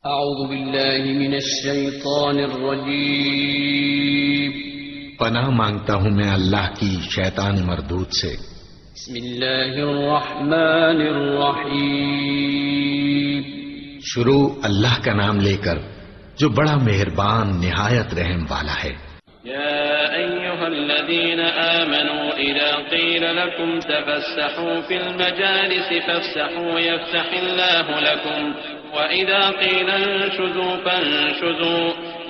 اعوذ باللہ من الشیطان الرجیم پناہ مانگتا ہوں میں اللہ کی شیطان مردود سے۔ بسم اللہ الرحمن الرحیم شروع اللہ کا نام لے کر جو بڑا مہربان نہایت رحم والا ہے۔ يا أيها الذين آمنوا إذا قيل لكم تفسحوا في المجالس فافسحوا يفسح الله لكم وإذا قيل انشزوا فانشزوا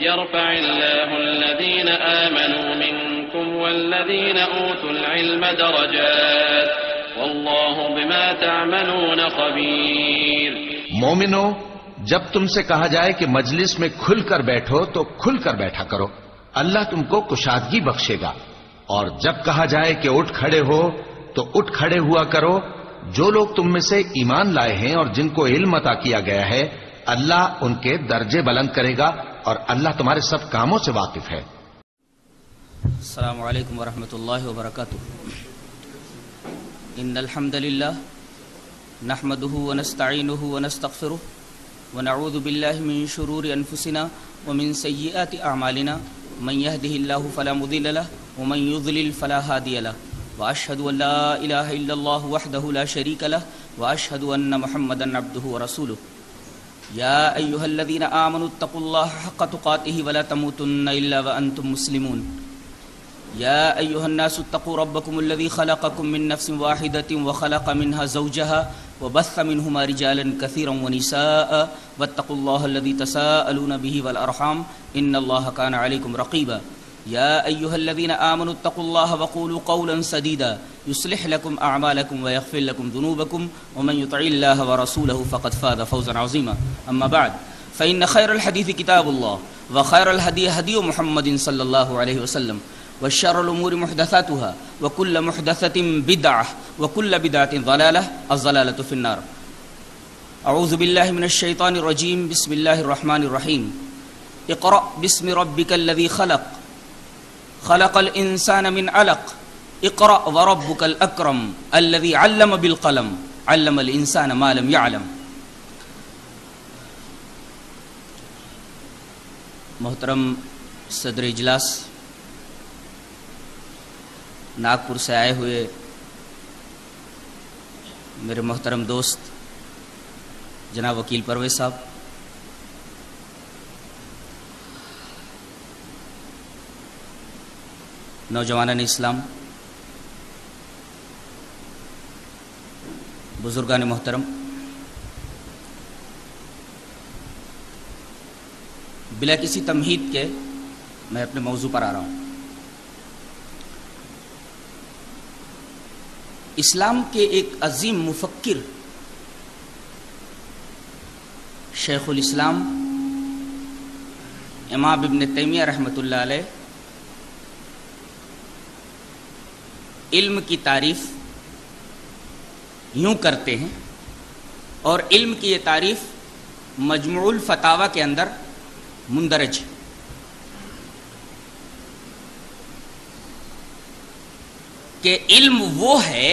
يرفع الله الذين آمنوا منكم والذين أوتوا العلم درجات والله بما تعملون خبير۔ مومنو، جب تم سے کہا جائے کہ مجلس میں کھل کر بیٹھو تو کھل کر بیٹھا کرو، اللہ تم کو کشادگی بخشے گا، اور جب کہا جائے کہ اٹھ کھڑے ہو تو اٹھ کھڑے ہوا کرو۔ جو لوگ تم میں سے ایمان لائے ہیں اور جن کو علم عطا کیا گیا ہے، اللہ ان کے درجے بلند کرے گا اور اللہ تمہارے سب کاموں سے واقف ہے۔ السلام علیکم ورحمۃ اللہ وبرکاتہ۔ ان الحمد للہ نحمده ونستعینه ونستغفره ونعوذ باللہ من شرور انفسنا ومن سیئات اعمالنا من يهده الله فلا مضل له ومن يضلل فلا هادي له واشهد ان لا اله الا الله وحده لا شريك له واشهد ان محمدا عبده ورسوله يا ايها الذين امنوا اتقوا الله حق تقاته ولا تموتن الا وانتم مسلمون يا ايها الناس اتقوا ربكم الذي خلقكم من نفس واحدة وخلق منها زوجها وبث منهما رجالا كثيرا ونساء واتقوا الله الذي تساءلون به والارحام ان الله كان عليكم رقيبا يا ايها الذين امنوا اتقوا الله وقولوا قولا سديدا يصلح لكم اعمالكم ويغفر لكم ذنوبكم ومن يطع الله ورسوله فقد فاز فوزا عظيما اما بعد فان خير الحديث كتاب الله وخير الهدي هدي محمد صلى الله عليه وسلم وشر الأمور محدثاتها وكل محدثة بدعة وكل بدعة ضلالة الضلالة في النار۔ أعوذ بالله من الشيطان الرجيم بسم الله الرحمن الرحيم اقرأ باسم ربك الذي خلق خلق الإنسان من علق اقرأ وربك الأكرم الذي علم بالقلم علم الإنسان ما لم يعلم۔ محترم صدر اجلاس، ناگپور سے آئے ہوئے میرے محترم دوست جناب وکیل پرویز صاحب، نوجوانان اسلام، بزرگان محترم، بلا کسی تمہید کے میں اپنے موضوع پر آ رہا ہوں۔ اسلام کے ایک عظیم مفکر شیخ الاسلام امام ابن تیمیہ رحمۃ اللہ علیہ علم کی تعریف یوں کرتے ہیں، اور علم کی یہ تعریف مجموع الفتاوی کے اندر مندرج ہے۔ کہ علم وہ ہے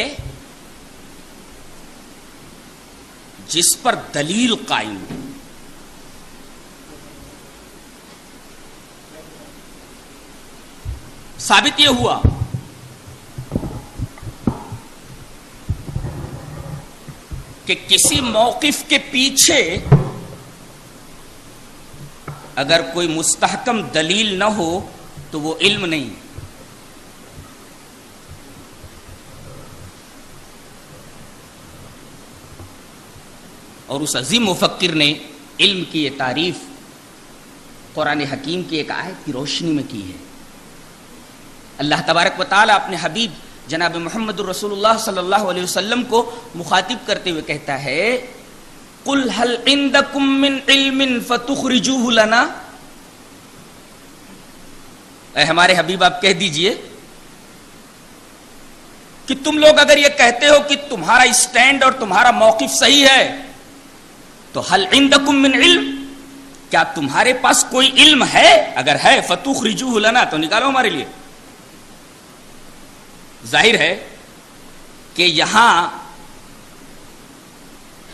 جس پر دلیل قائم ہے۔ ثابت یہ ہوا کہ کسی موقف کے پیچھے اگر کوئی مستحکم دلیل نہ ہو تو وہ علم نہیں۔ اور اس عظیم مفکر نے علم کی یہ تعریف قرآن حکیم کی ایک آیت کی روشنی میں کی ہے۔ اللہ تبارک و تعالیٰ اپنے حبیب جناب محمد الرسول اللہ صلی اللہ علیہ وسلم کو مخاطب کرتے ہوئے کہتا ہے قُلْ هَلْ عِنْدَكُمْ مِنْ عِلْمٍ فَتُخْرِجُوهُ لَنَا، اے ہمارے حبیب آپ کہہ دیجئے کہ تم لوگ اگر یہ کہتے ہو کہ تمہارا اسٹینڈ اور تمہارا موقف صحیح ہے تو حل عندکم من علم، کیا تمہارے پاس کوئی علم ہے؟ اگر ہے فتخرجوہ لنا، تو نکالو ہمارے لیے۔ ظاہر ہے کہ یہاں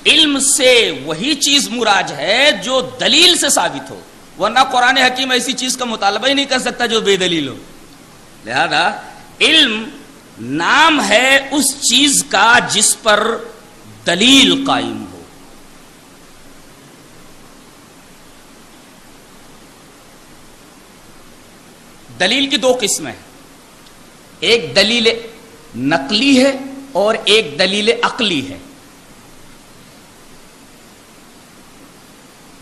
علم سے وہی چیز مراد ہے جو دلیل سے ثابت ہو، ورنہ قرآن حکیم ایسی چیز کا مطالبہ ہی نہیں کر سکتا جو بے دلیل ہو. لہذا علم نام ہے اس چیز کا جس پر دلیل قائم ہو. دلیل کی دو قسمیں ہیں، ایک دلیل نقلی ہے اور ایک دلیل عقلی ہے.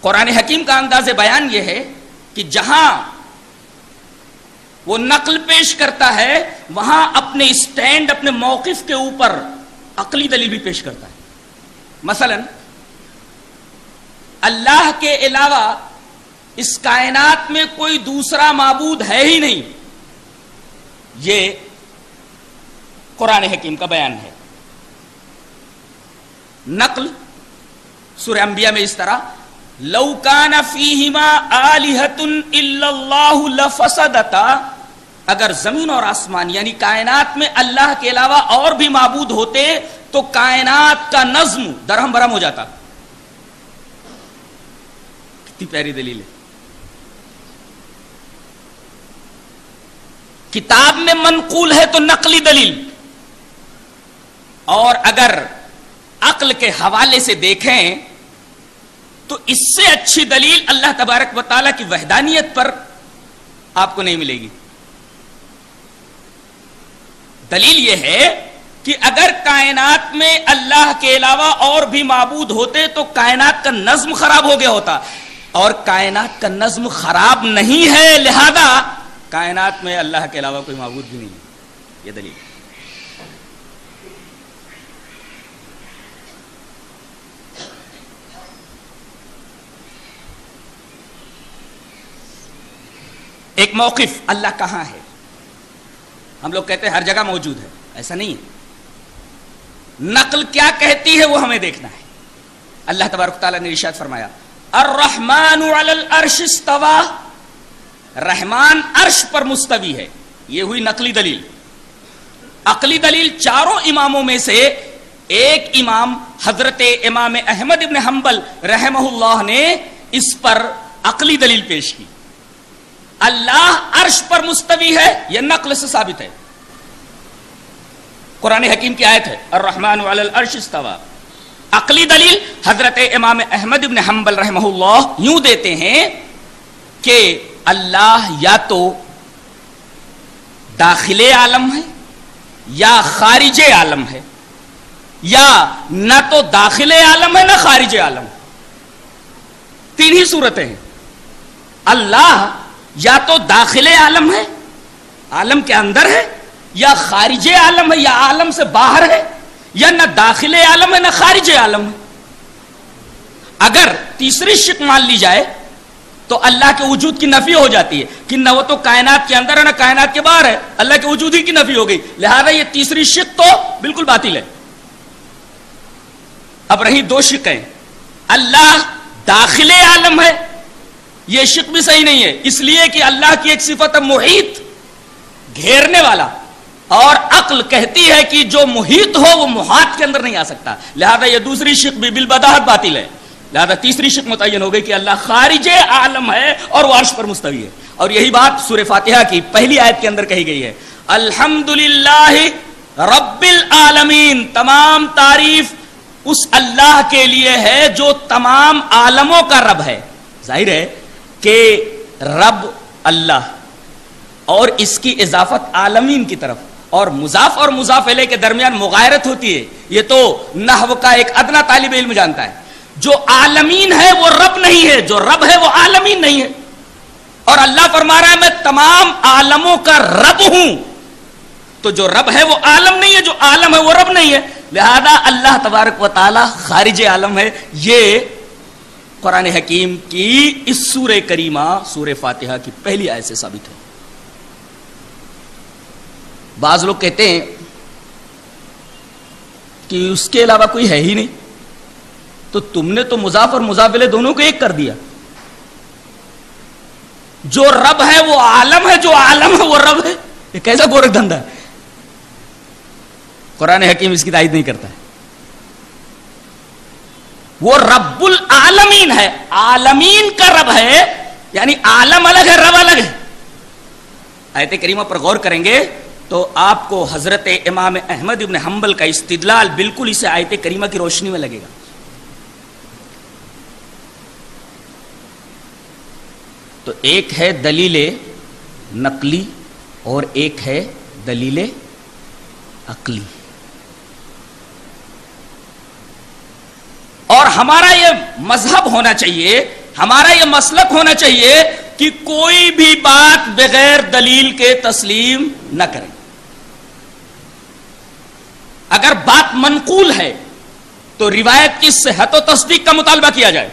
قرآن حکیم کا انداز بیان یہ ہے کہ جہاں وہ نقل پیش کرتا ہے وہاں اپنے اسٹینڈ، اپنے موقف کے اوپر عقلی دلیل بھی پیش کرتا ہے. مثلا اللہ کے علاوہ اس کائنات میں کوئی دوسرا معبود ہے ہی نہیں، یہ قرآن حکیم کا بیان ہے. نقل سورہ انبیاء میں اس طرح لو کان فیہما آلہۃ الا اللہ لفسدتا، اگر زمین اور آسمان یعنی کائنات میں اللہ کے علاوہ اور بھی معبود ہوتے تو کائنات کا نظم درہم برہم ہو جاتا. کتنی پیاری دلیل ہے. کتاب میں منقول ہے تو نقلی دلیل، اور اگر عقل کے حوالے سے دیکھیں تو اس سے اچھی دلیل اللہ تبارک و تعالیٰ کی وحدانیت پر آپ کو نہیں ملے گی. دلیل یہ ہے کہ اگر کائنات میں اللہ کے علاوہ اور بھی معبود ہوتے تو کائنات کا نظم خراب ہو گیا ہوتا، اور کائنات کا نظم خراب نہیں ہے، لہذا کائنات میں اللہ کے علاوہ کوئی معبود بھی نہیں ہے. یہ دلیل. ایک موقف اللہ کہاں ہے؟ ہم لوگ کہتے ہیں ہر جگہ موجود ہے، ایسا نہیں ہے. نقل کیا کہتی ہے وہ ہمیں دیکھنا ہے. اللہ تبارک تعالیٰ نے ارشاد فرمایا الرحمن علی العرش استوى، رحمان عرش پر مستوی ہے. یہ ہوئی نقلی دلیل. عقلی دلیل چاروں اماموں میں سے ایک امام حضرت امام احمد ابن حنبل رحمہ اللہ نے اس پر عقلی دلیل پیش کی. اللہ عرش پر مستوی ہے، یہ نقل سے ثابت ہے. قرآن حکیم کی آیت ہے الرحمن علی العرش استوى. عقلی دلیل حضرت امام احمد ابن حنبل رحمہ اللہ یوں دیتے ہیں کہ اللہ یا تو داخل عالم ہے یا خارج عالم ہے، یا نہ تو داخل عالم ہے نہ خارج عالم. تین ہی صورتیں ہیں. اللہ یا تو داخل عالم ہے، عالم کے اندر ہے، یا خارج عالم ہے، یا عالم سے باہر ہے، یا نہ داخل عالم ہے نہ خارج عالم ہے. اگر تیسری شق مان لی جائے تو اللہ کے وجود کی نفی ہو جاتی ہے کہ نہ وہ تو کائنات کے اندر ہے نہ کائنات کے باہر ہے، اللہ کے وجود ہی کی نفی ہو گئی. لہذا یہ تیسری شق تو بالکل باطل ہے. اب رہی دو شقیں. اللہ داخل عالم ہے، یہ شق بھی صحیح نہیں ہے، اس لیے کہ اللہ کی ایک صفت ہے محیط، گھیرنے والا، اور عقل کہتی ہے کہ جو محیط ہو وہ محاط کے اندر نہیں آ سکتا. لہذا یہ دوسری شق بھی بالبداہت باطل ہے. لہذا تیسری شق متعین ہو گئی کہ اللہ خارج عالم ہے اور وہ عرش پر مستوی ہے. اور یہی بات سورہ فاتحہ کی پہلی آیت کے اندر کہی گئی ہے الحمدللہ رب العالمین. تمام تعریف اس اللہ کے لیے ہے جو تمام عالموں کا رب ہے. ظاہر ہے کہ رب اللہ اور اس کی اضافت عالمین کی طرف اور مضاف اور مضاف الیہ کے درمیان مغایرت ہوتی ہے. یہ تو نحو کا ایک ادنا طالب علم جانتا ہے. جو عالمین ہے وہ رب نہیں ہے، جو رب ہے وہ عالمین نہیں ہے. اور اللہ فرما رہا ہے میں تمام عالموں کا رب ہوں. تو جو رب ہے وہ عالم نہیں ہے، جو عالم ہے وہ رب نہیں ہے. لہذا اللہ تبارک و تعالی خارج عالم ہے. یہ قرآن حکیم کی اس سورہ کریمہ سورہ فاتحہ کی پہلی آیت سے ثابت ہے. بعض لوگ کہتے ہیں کہ اس کے علاوہ کوئی ہے ہی نہیں، تو تم نے تو مضاف اور مضاف الیہ دونوں کو ایک کر دیا. جو رب ہے وہ عالم ہے، جو عالم ہے وہ رب ہے. یہ کیسا گورکھ دھندا ہے؟ قرآن حکیم اس کی تائید نہیں کرتا ہے. وہ رب العالمین ہے، عالمین کا رب ہے، یعنی عالم الگ ہے، رب الگ ہے. آیت کریمہ پر غور کریں گے تو آپ کو حضرت امام احمد ابن حنبل کا استدلال بالکل اسے آیت کریمہ کی روشنی میں لگے گا. تو ایک ہے دلیل نقلی اور ایک ہے دلیل عقلی. اور ہمارا یہ مذہب ہونا چاہیے، ہمارا یہ مسلک ہونا چاہیے کہ کوئی بھی بات بغیر دلیل کے تسلیم نہ کریں. اگر بات منقول ہے تو روایت کی صحت و تصدیق کا مطالبہ کیا جائے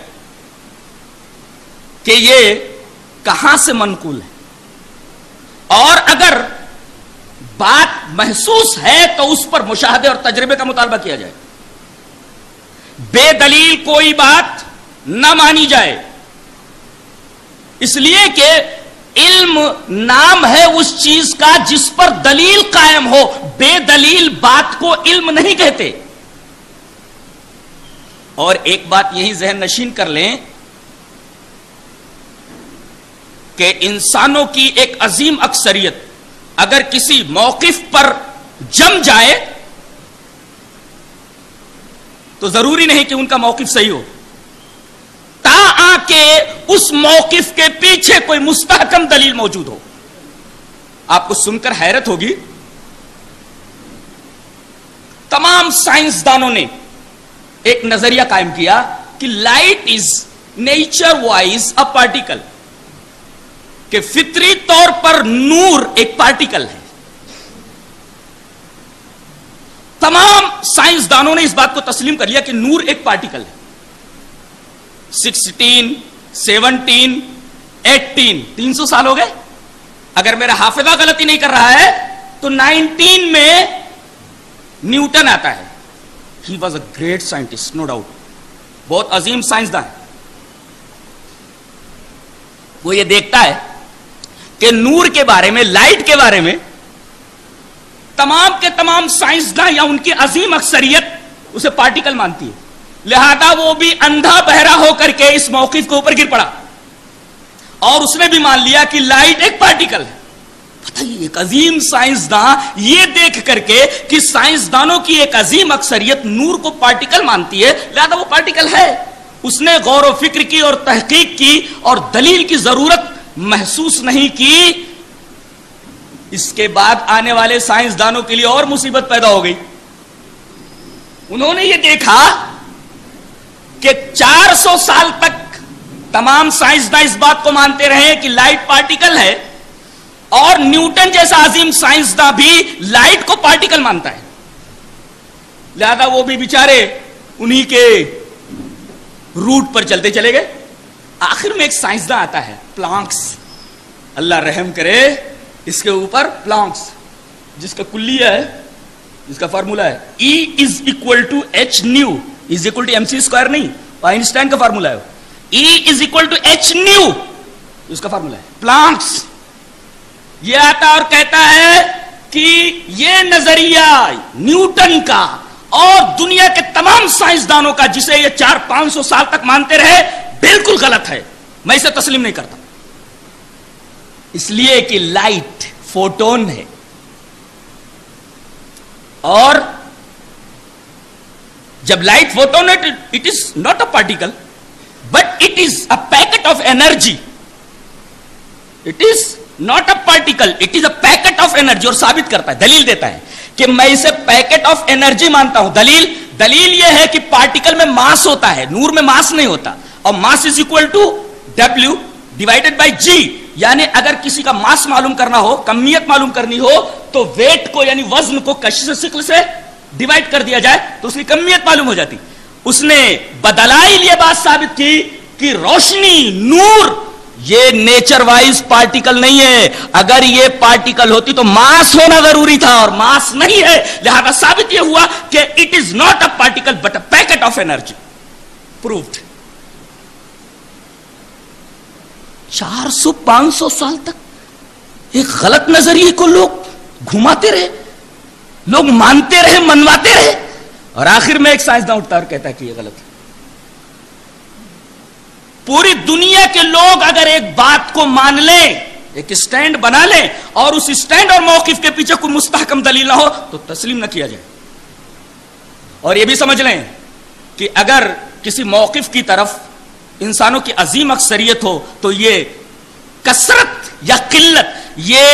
کہ یہ کہاں سے منقول ہے، اور اگر بات محسوس ہے تو اس پر مشاہدے اور تجربے کا مطالبہ کیا جائے. بے دلیل کوئی بات نہ مانی جائے، اس لیے کہ علم نام ہے اس چیز کا جس پر دلیل قائم ہو. بے دلیل بات کو علم نہیں کہتے. اور ایک بات یہی ذہن نشین کر لیں کہ انسانوں کی ایک عظیم اکثریت اگر کسی موقف پر جم جائے تو ضروری نہیں کہ ان کا موقف صحیح ہو، تا آ کے اس موقف کے پیچھے کوئی مستحکم دلیل موجود ہو. آپ کو سن کر حیرت ہوگی، تمام سائنسدانوں نے ایک نظریہ قائم کیا کہ light is nature wise a particle, کہ فطری طور پر نور ایک پارٹیکل ہے. تمام سائنسدانوں نے اس بات کو تسلیم کر لیا کہ نور ایک پارٹیکل ہے. 16 17 18 300 سال ہو گئے. اگر میرا حافظہ غلطی نہیں کر رہا ہے تو 19 میں نیوٹن آتا ہے. He was a great scientist, no doubt, بہت عظیم سائنسدان. وہ یہ دیکھتا ہے کہ نور کے بارے میں، لائٹ کے بارے میں تمام کے تمام سائنسداں یا ان کی عظیم اکثریت اسے پارٹیکل مانتی ہے. لہذا وہ بھی اندھا بہرا ہو کر کے اس موقف کے اوپر گر پڑا اور اس نے بھی مان لیا کہ لائٹ ایک پارٹیکل ہے. بتائیے، ایک عظیم سائنسداں یہ دیکھ کر کے کہ سائنسدانوں کی ایک عظیم اکثریت نور کو پارٹیکل مانتی ہے، لہذا وہ پارٹیکل ہے. اس نے غور و فکر کی اور تحقیق کی اور دلیل کی ضرورت محسوس نہیں کی. اس کے بعد آنے والے سائنسدانوں کے لیے اور مصیبت پیدا ہو گئی. انہوں نے یہ دیکھا کہ 400 سال تک تمام سائنسداں اس بات کو مانتے رہے کہ لائٹ پارٹیکل ہے، اور نیوٹن جیسا عظیم سائنسداں بھی لائٹ کو پارٹیکل مانتا ہے. لہذا وہ بھی بیچارے انہی کے روٹ پر چلتے چلے گئے. آخر میں ایک سائنسداں آتا ہے، پلانکس، اللہ رحم کرے اس کے اوپر، پلانکس جس کا کلیہ ہے، جس کا فارمولا ہے E = h نیو = mc²، نہیں، آئنسٹائن کا فارمولا ہے. E = h نیو اس کا فارمولا ہے. پلانکس یہ آتا اور کہتا ہے کہ یہ نظریہ نیوٹن کا اور دنیا کے تمام سائنسدانوں کا جسے یہ 400-500 سال تک مانتے رہے بالکل غلط ہے، میں اسے تسلیم نہیں کرتا. اس لیے کہ لائٹ فوٹون ہے، اور جب لائٹ فوٹون ہے it is not a particle but it is a packet of energy. It is not a particle, it is a packet of energy. اور ثابت کرتا ہے، دلیل دیتا ہے کہ میں اسے پیکٹ آف انرجی مانتا ہوں. دلیل یہ ہے کہ پارٹیکل میں ماس ہوتا ہے، نور میں ماس نہیں ہوتا، اور mass is equal to W / G. یعنی اگر کسی کا ماس معلوم کرنا ہو، کمیت معلوم کرنی ہو، تو ویٹ کو یعنی وزن کو کشش ثقل سے ڈیوائڈ کر دیا جائے تو اس کی کمیت معلوم ہو جاتی. اس نے بدلائل یہ بات ثابت کی کہ روشنی، نور یہ نیچر وائز پارٹیکل نہیں ہے. اگر یہ پارٹیکل ہوتی تو ماس ہونا ضروری تھا، اور ماس نہیں ہے، لہذا ثابت یہ ہوا کہ it is not a particle but a packet of energy. Proved. 400-500 سال تک ایک غلط نظریے کو لوگ گھماتے رہے، لوگ مانتے رہے، منواتے رہے، اور آخر میں ایک سائنسداں اٹھتا اور کہتا ہے کہ یہ غلط ہے. پوری دنیا کے لوگ اگر ایک بات کو مان لیں، ایک سٹینڈ بنا لیں، اور اس سٹینڈ اور موقف کے پیچھے کوئی مستحکم دلیل نہ ہو تو تسلیم نہ کیا جائے. اور یہ بھی سمجھ لیں کہ اگر کسی موقف کی طرف انسانوں کی عظیم اکثریت ہو تو یہ کثرت یا قلت یہ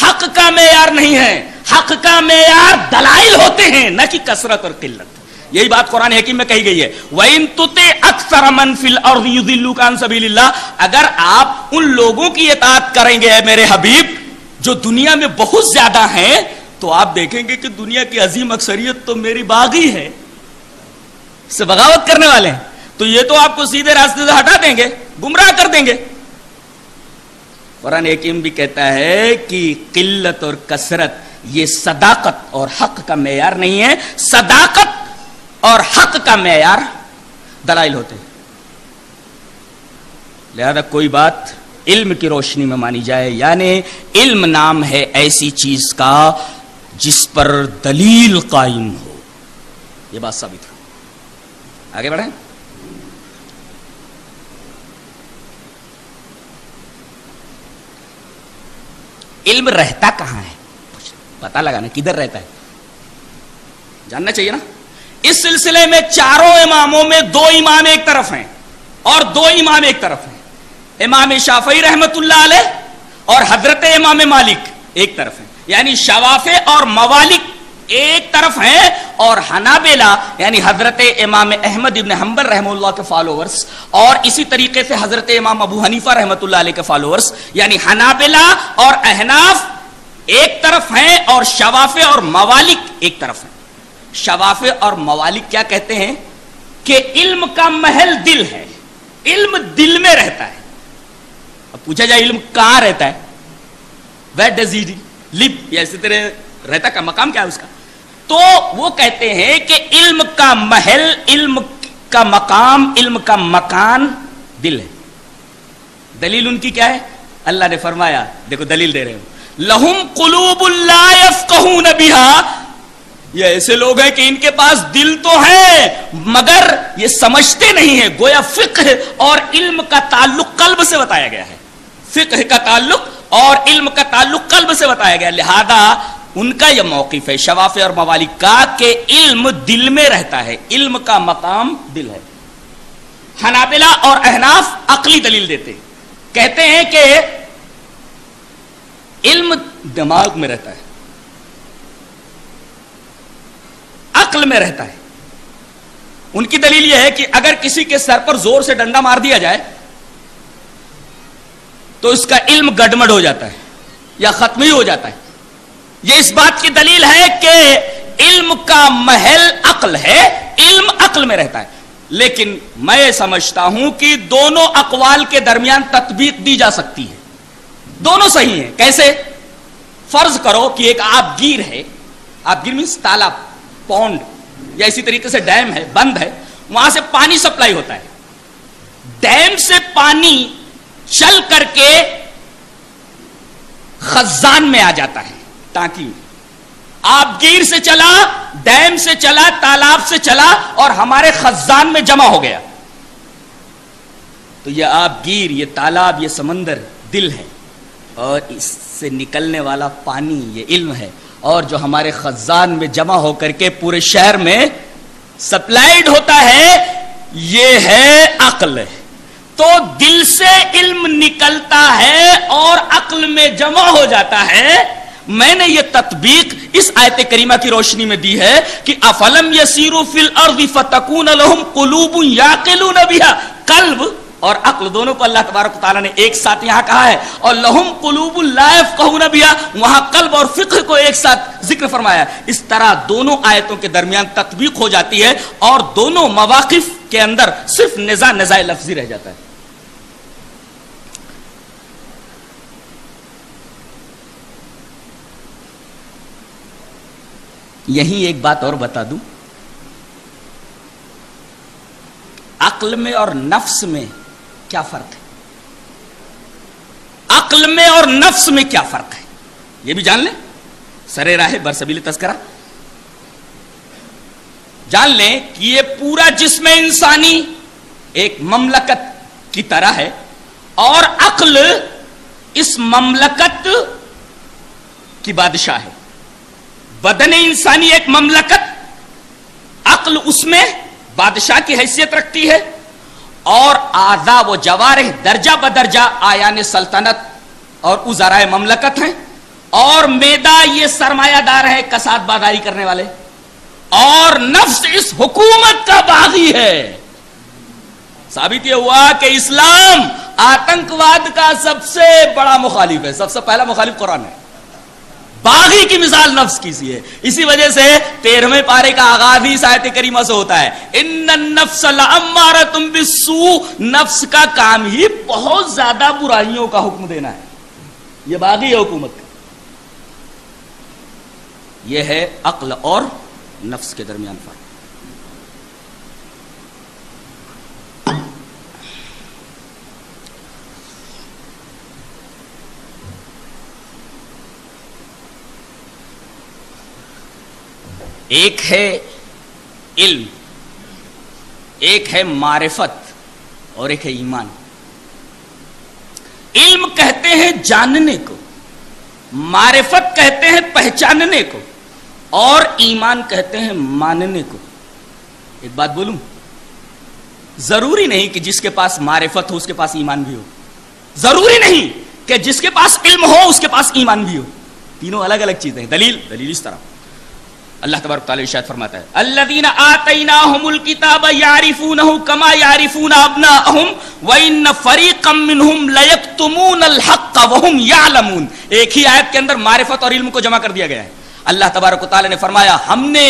حق کا معیار نہیں ہے. حق کا معیار دلائل ہوتے ہیں، نہ کہ کثرت اور قلت. یہی بات قرآن حکیم میں کہی گئی ہے، وَإِن تُطِعْ أَكْثَرَ مَنْ فِي الْأَرْضِ يُضِلُّوكَ عَنْ سَبِيلِ اللَّهِ، اگر آپ ان لوگوں کی اطاعت کریں گے میرے حبیب جو دنیا میں بہت زیادہ ہیں، تو آپ دیکھیں گے کہ دنیا کی عظیم اکثریت تو میری باغی ہے، سے بغاوت کرنے والے ہیں، تو یہ تو آپ کو سیدھے راستے سے ہٹا دیں گے، گمراہ کر دیں گے. قرآن حکیم بھی کہتا ہے کہ قلت اور کثرت یہ صداقت اور حق کا معیار نہیں ہے. صداقت اور حق کا معیار دلائل ہوتے ہیں. لہذا کوئی بات علم کی روشنی میں مانی جائے، یعنی علم نام ہے ایسی چیز کا جس پر دلیل قائم ہو. یہ بات ثابت ہو. آگے بڑھیں. علم رہتا کہاں ہے؟ پتہ لگانا کدھر رہتا ہے، جاننا چاہیے نا. اس سلسلے میں چاروں اماموں میں دو امام ایک طرف ہیں اور دو امام ایک طرف ہیں. امام شافعی رحمت اللہ علیہ اور حضرت امام مالک ایک طرف ہیں، یعنی شوافع اور موالک ایک طرف ہیں، اور حنابلہ یعنی حضرت امام احمد ابن حنبل رحمہ اللہ کے فالوورز، اور اسی طریقے سے حضرت امام ابو حنیفہ رحمت اللہ علیہ کے فالوورز، یعنی حنابلہ اور احناف ایک طرف ہیں اور شوافع اور موالک ایک طرف ہیں. شوافع اور موالک کیا کہتے ہیں کہ علم کا محل دل ہے، علم دل میں رہتا ہے. اب پوچھا جائے علم کہاں رہتا ہے، where does it live، یا اسی طرح رہتا کا مقام کیا ہے اس کا، تو وہ کہتے ہیں کہ علم کا محل، علم کا مقام، علم کا مکان دل ہے. دلیل ان کی کیا ہے؟ اللہ نے فرمایا، دیکھو دلیل دے رہے ہوں، لہم قلوب لا یفقہون بہا، یہ ایسے لوگ ہیں کہ ان کے پاس دل تو ہے مگر یہ سمجھتے نہیں ہیں. گویا فقہ اور علم کا تعلق قلب سے بتایا گیا ہے، فقہ کا تعلق اور علم کا تعلق قلب سے بتایا گیا. لہذا ان کا یہ موقف ہے شوافع اور موالک کا کہ علم دل میں رہتا ہے، علم کا مقام دل ہے. حنابلہ اور احناف عقلی دلیل دیتے، کہتے ہیں کہ علم دماغ میں رہتا ہے، عقل میں رہتا ہے. ان کی دلیل یہ ہے کہ اگر کسی کے سر پر زور سے ڈنڈا مار دیا جائے تو اس کا علم گڈمڈ ہو جاتا ہے یا ختم ہی ہو جاتا ہے. یہ اس بات کی دلیل ہے کہ علم کا محل عقل ہے، علم عقل میں رہتا ہے. لیکن میں سمجھتا ہوں کہ دونوں اقوال کے درمیان تطبیق دی جا سکتی ہے، دونوں صحیح ہیں. کیسے؟ فرض کرو کہ ایک آب گیر ہے، آب گیر مینس تالاب، پونڈ یا اسی طریقے سے ڈیم ہے، بند ہے، وہاں سے پانی سپلائی ہوتا ہے. ڈیم سے پانی چل کر کے خزان میں آ جاتا ہے، ٹانکی میں. آب گیر سے چلا، ڈیم سے چلا، تالاب سے چلا اور ہمارے خزان میں جمع ہو گیا. تو یہ آب گیر، یہ تالاب، یہ سمندر دل ہے، اور اس سے نکلنے والا پانی یہ علم ہے، اور جو ہمارے خزان میں جمع ہو کر کے پورے شہر میں سپلائیڈ ہوتا ہے یہ ہے عقل. تو دل سے علم نکلتا ہے اور عقل میں جمع ہو جاتا ہے. میں نے یہ تطبیق اس آیت کریمہ کی روشنی میں دی ہے کہ افلم یسیروا فی الارض فتکون لهم قلوب یعقلون بها، قلب اور عقل دونوں کو اللہ تبارک و تعالیٰ نے ایک ساتھ یہاں کہا ہے، اور لہم قلوب لا یفقہون بها وہاں قلب اور فقہ کو ایک ساتھ ذکر فرمایا. اس طرح دونوں آیتوں کے درمیان تطبیق ہو جاتی ہے اور دونوں مواقف کے اندر صرف نزاع لفظی رہ جاتا ہے. یہیں ایک بات اور بتا دوں، عقل میں اور نفس میں کیا فرق ہے؟ عقل میں اور نفس میں کیا فرق ہے یہ بھی جان لیں. سرے راہ برسبیل تذکرہ جان لیں کہ یہ پورا جسم انسانی ایک مملکت کی طرح ہے اور عقل اس مملکت کی بادشاہ ہے. بدن انسانی ایک مملکت، عقل اس میں بادشاہ کی حیثیت رکھتی ہے، اور اعضاء و جوارح درجہ بدرجہ آیان سلطنت اور وزرائے مملکت ہیں، اور معدہ یہ سرمایہ دار ہے، کساد بازاری کرنے والے، اور نفس اس حکومت کا باغی ہے. ثابت یہ ہوا کہ اسلام آتنکواد کا سب سے بڑا مخالف ہے. سب سے پہلا مخالف قرآن ہے. باغی کی مثال نفس کی سی ہے. اسی وجہ سے 13ویں پارے کا آغاز ہی اس آیت کریمہ سے ہوتا ہے، ان النفس لامارۃ بالسوء. نفس کا کام ہی بہت زیادہ برائیوں کا حکم دینا ہے. یہ باغی ہے حکومت کا. یہ ہے عقل اور نفس کے درمیان فرق. ایک ہے علم، ایک ہے معرفت، اور ایک ہے ایمان. علم کہتے ہیں جاننے کو، معرفت کہتے ہیں پہچاننے کو، اور ایمان کہتے ہیں ماننے کو. ایک بات بولوں، ضروری نہیں کہ جس کے پاس معرفت ہو اس کے پاس ایمان بھی ہو. ضروری نہیں کہ جس کے پاس علم ہو اس کے پاس ایمان بھی ہو. تینوں الگ الگ چیزیں ہیں. دلیل اس طرح اللہ تبارک تعالی ارشاد فرماتا ہے، الذین آتیناہم الکتاب یعرفونہ کما یعرفون ابناءہم وان فریقا منہم لیکتمون الحق وہم یعلمون. ایک ہی آیت کے اندر معرفت اور علم کو جمع کر دیا گیا ہے. اللہ تبارک تعالی نے فرمایا، ہم نے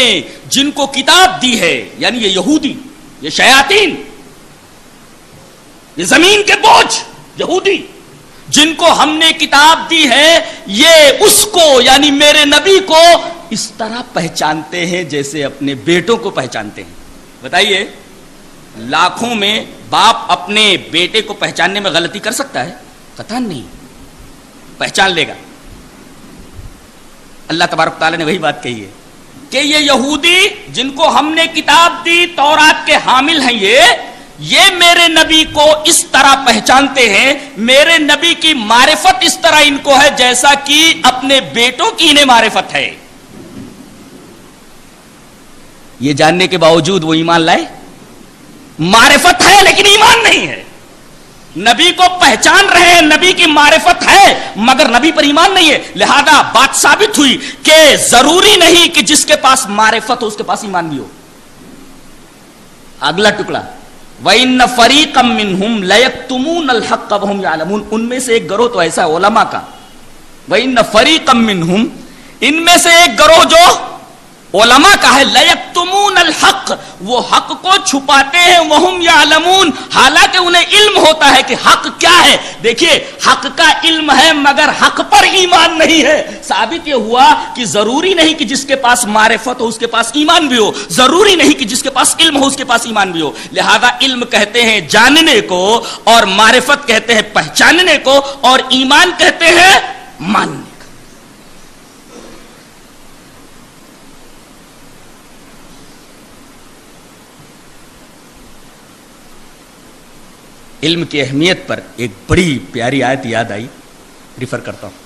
جن کو کتاب دی ہے، یعنی یہ یہودی، یہ شیاطین، یہ زمین کے بوجھ یہودی، جن کو ہم نے کتاب دی ہے، یہ اس کو یعنی میرے نبی کو اس طرح پہچانتے ہیں جیسے اپنے بیٹوں کو پہچانتے ہیں. بتائیے، لاکھوں میں باپ اپنے بیٹے کو پہچاننے میں غلطی کر سکتا ہے؟ قطعاً نہیں، پہچان لے گا. اللہ تبارک تعالیٰ نے وہی بات کہی ہے کہ یہ یہودی جن کو ہم نے کتاب دی، تورات کے حامل ہیں، یہ میرے نبی کو اس طرح پہچانتے ہیں، میرے نبی کی معرفت اس طرح ان کو ہے جیسا کہ اپنے بیٹوں کی انہیں معرفت ہے. یہ جاننے کے باوجود وہ ایمان لائے. معرفت ہے لیکن ایمان نہیں ہے. نبی کو پہچان رہے ہیں، نبی کی معرفت ہے مگر نبی پر ایمان نہیں ہے. لہذا بات ثابت ہوئی کہ ضروری نہیں کہ جس کے پاس معرفت ہو اس کے پاس ایمان بھی ہو. اگلا ٹکڑا، وَإِنَّ فَرِيقًا مِّنْهُمْ لَيَكْتُمُونَ الْحَقَّ وَهُمْ يَعْلَمُونَ. ان میں سے ایک گروہ تو ایسا ہے علماء کا، وَإِنَّ فَرِيقًا مِّنْهُمْ، ان میں سے ایک گروہ جو علماء کا ہے، لَيَكْتُمُونَ الْحَقَّ، وہ حق کو چھپاتے ہیں، وَهُمْ يَعْلَمُونَ، حالانکہ انہیں علم ہوتا ہے کہ حق کیا ہے. دیکھیے، حق کا علم ہے مگر حق پر ایمان نہیں ہے. ثابت یہ ہوا کہ ضروری نہیں کہ جس کے پاس معرفت ہو اس کے پاس ایمان بھی ہو، ضروری نہیں کہ جس کے پاس علم ہو اس کے پاس ایمان بھی ہو. لہذا علم کہتے ہیں جاننے کو، اور معرفت کہتے ہیں پہچاننے کو، اور ایمان کہتے ہیں ماننے. علم کی اہمیت پر ایک بڑی پیاری آیت یاد آئی، ریفر کرتا ہوں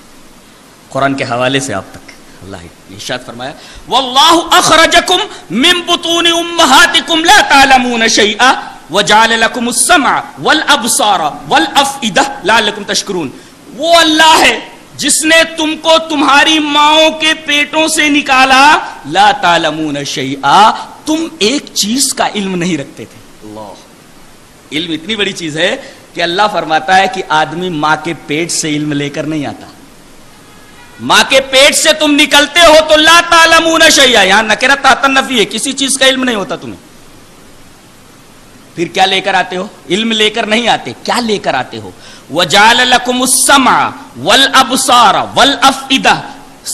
قرآن کے حوالے سے آپ تک. اللہ نے ارشاد فرمایا، واللہ اخرجکم من بطون امہاتکم لا تعلمون شیئا وجعل لکم السمع والابصار والافئدہ لعلکم تشکرون. وہ اللہ ہے جس نے تم کو تمہاری ماؤں کے پیٹوں سے نکالا، لا تعلمون شیئا، تم ایک چیز کا علم نہیں رکھتے تھے. اللہ، علم اتنی بڑی چیز ہے کہ اللہ فرماتا ہے کہ آدمی ماں کے پیٹ سے علم لے کر نہیں آتا. ماں کے پیٹ سے تم نکلتے ہو تو لا تعلمون شیئا، یہاں نکرہ تحت نفی ہے، کسی چیز کا علم نہیں ہوتا تمہیں. پھر کیا لے کر آتے ہو؟ علم لے کر نہیں آتے. کیا لے کر آتے ہو؟ وَجَعَلَ لَكُمُ السَّمْعَ وَالْأَبْصَارَ وَالْأَفْئِدَةَ،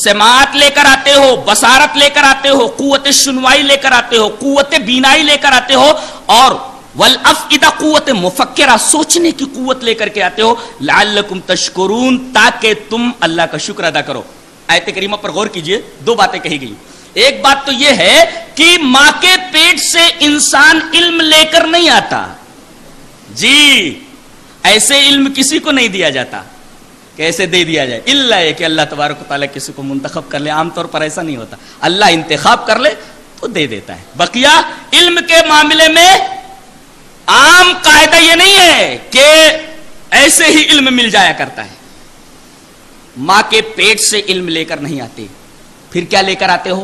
سماعت لے کر آتے ہو، بصارت لے کر آتے ہو، قوت سنوائی لے کر آتے ہو، قوت بینائی لے کر آتے ہو، اور والافئدہ، قوت مفکرہ، سوچنے کی قوت لے کر کے آتے ہو، لعلکم تشکرون، تاکہ تم اللہ کا شکر ادا کرو. آیت کریمہ پر غور کیجئے، دو باتیں کہی گئی. ایک بات تو یہ ہے کہ ماں کے پیٹ سے انسان علم لے کر نہیں آتا. جی، ایسے علم کسی کو نہیں دیا جاتا کہ ایسے دے دیا جائے، الا یہ کہ اللہ تبارک و تعالیٰ کسی کو منتخب کر لے. عام طور پر ایسا نہیں ہوتا، اللہ انتخاب کر لے تو دے دیتا ہے. بقیہ علم کے معاملے میں عام قاعدہ یہ نہیں ہے کہ ایسے ہی علم مل جایا کرتا ہے. ماں کے پیٹ سے علم لے کر نہیں آتے، پھر کیا لے کر آتے ہو؟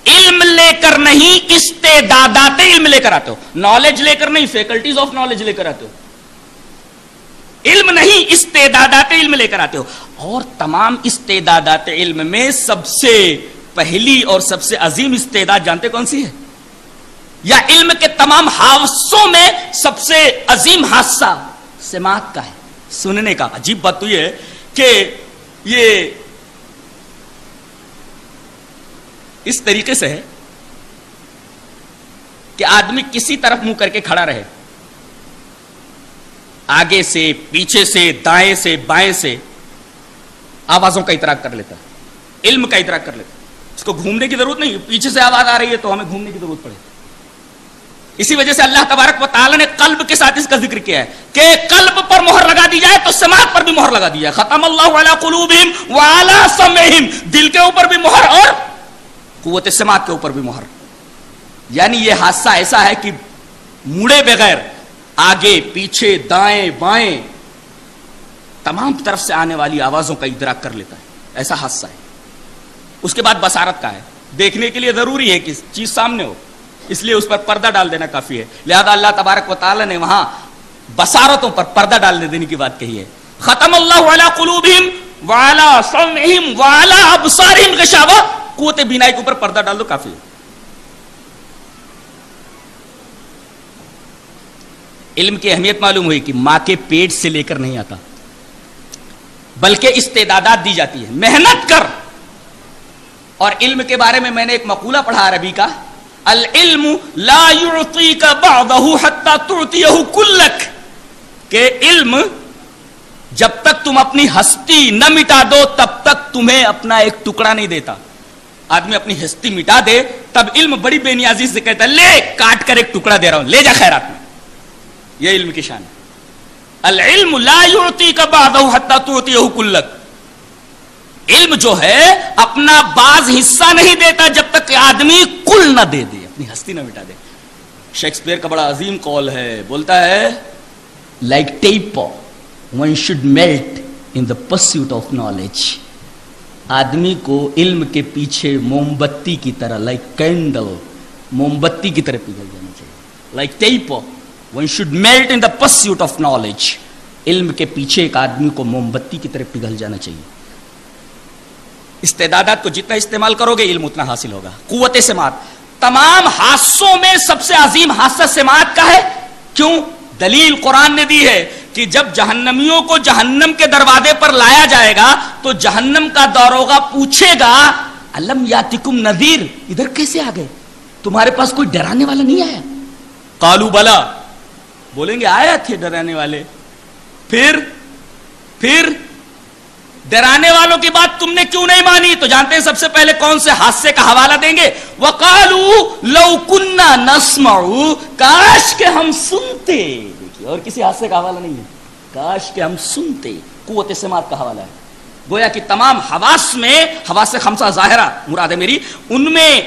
علم لے کر نہیں، استعدادات علم لے کر آتے ہو. نالج لے کر نہیں، فیکلٹیز آف نالج لے کر آتے ہو. علم نہیں، استعدادات علم لے کر آتے ہو. اور تمام استعدادات علم میں سب سے پہلی اور سب سے عظیم استعداد جانتے کون سی ہے؟ یا علم کے تمام حادثوں میں سب سے عظیم حادثہ سماعت کا ہے، سننے کا. عجیب بات تو یہ ہے کہ یہ اس طریقے سے ہے کہ آدمی کسی طرف منہ کر کے کھڑا رہے، آگے سے، پیچھے سے، دائیں سے، بائیں سے آوازوں کا ادراک کر لیتا ہے، علم کا ادراک کر لیتا ہے. اس کو گھومنے کی ضرورت نہیں، پیچھے سے آواز آ رہی ہے تو ہمیں گھومنے کی ضرورت پڑے. اسی وجہ سے اللہ تبارک و تعالیٰ نے قلب کے ساتھ اس کا ذکر کیا ہے کہ قلب پر مہر لگا دی جائے تو سماعت پر بھی مہر لگا دی جائے. ختم اللہ علی قلوبہم وعلی سمعہم، دل کے اوپر بھی مہر اور قوت سماعت کے اوپر بھی مہر. یعنی یہ حادثہ ایسا ہے کہ مڑے بغیر آگے پیچھے دائیں بائیں تمام طرف سے آنے والی آوازوں کا ادراک کر لیتا ہے. ایسا حادثہ ہے. اس کے بعد بصارت کا ہے، دیکھنے کے لیے ضروری ہے کہ چیز سامنے ہو، اس لیے اس پر پردہ ڈال دینا کافی ہے. لہذا اللہ تبارک و تعالی نے وہاں بصارتوں پر پردہ ڈال دینے کی بات کہی ہے. ختم اللہ علی قلوبہم وعلی سمعہم وعلی ابصارہم غشاوہ، قوت بینائی کے اوپر پردہ ڈال دو کافی ہے. علم کی اہمیت معلوم ہوئی کہ ماں کے پیٹ سے لے کر نہیں آتا، بلکہ استعدادات دی جاتی ہے. محنت کر. اور علم کے بارے میں نے ایک مقولہ پڑھا عربی کا، العلم لا يعطيك بعضه حتى تعطيه كلك، کہ علم جب تک تم اپنی ہستی نہ مٹا دو تب تک تمہیں اپنا ایک ٹکڑا نہیں دیتا. آدمی اپنی ہستی مٹا دے تب علم بڑی بے نیازی سے کہتا ہے لے کاٹ کر ایک ٹکڑا دے رہا ہوں، لے جا خیرات میں. یہ علم کی شان ہے. العلم لا يعطيك بعضه حتى تعطيه كلك. علم جو ہے اپنا بعض حصہ نہیں دیتا جب تک کہ آدمی کل نہ دے دے، اپنی ہستی نہ مٹا دے. شیکسپیئر کا بڑا عظیم قول ہے، بولتا ہے like taper one should melt in the pursuit of knowledge. آدمی کو علم کے پیچھے موم بتی کی طرح like candle، موم بتی کی طرح پگھل جانا چاہیے. like taper one should melt in the pursuit of knowledge. علم کے پیچھے ایک آدمی کو موم بتی کی طرح پگھل جانا چاہیے. استعدادات کو جتنا استعمال کرو گے علم اتنا حاصل ہوگا. قوت سماعت تمام حادثوں میں سب سے عظیم حادثہ سماعت کا ہے. کیوں؟ دلیل قرآن نے دی ہے کہ جب جہنمیوں کو جہنم کے دروازے پر لایا جائے گا تو جہنم کا داروغہ پوچھے گا الم یاتکم نذیر، ادھر کیسے آ گئے؟ تمہارے پاس کوئی ڈرانے والا نہیں آیا؟ قالوا بلا، بولیں گے آیا تھے ڈرانے والے. پھر ڈرانے والوں کی بات تم نے کیوں نہیں مانی؟ تو جانتے ہیں سب سے پہلے کون سے حادثے کا حوالہ دیں گے؟ وَقَالُوا لَوْ كُنَّا نَسْمَعُ، کاش کہ ہم سنتے. دیکھیے اور کسی حادثے کا حوالہ نہیں ہے، کاش کہ ہم سنتے. قوت سماعت کا حوالہ ہے. گویا کہ تمام حواس میں، حواس خمسہ ظاہرہ مراد ہے میری، ان میں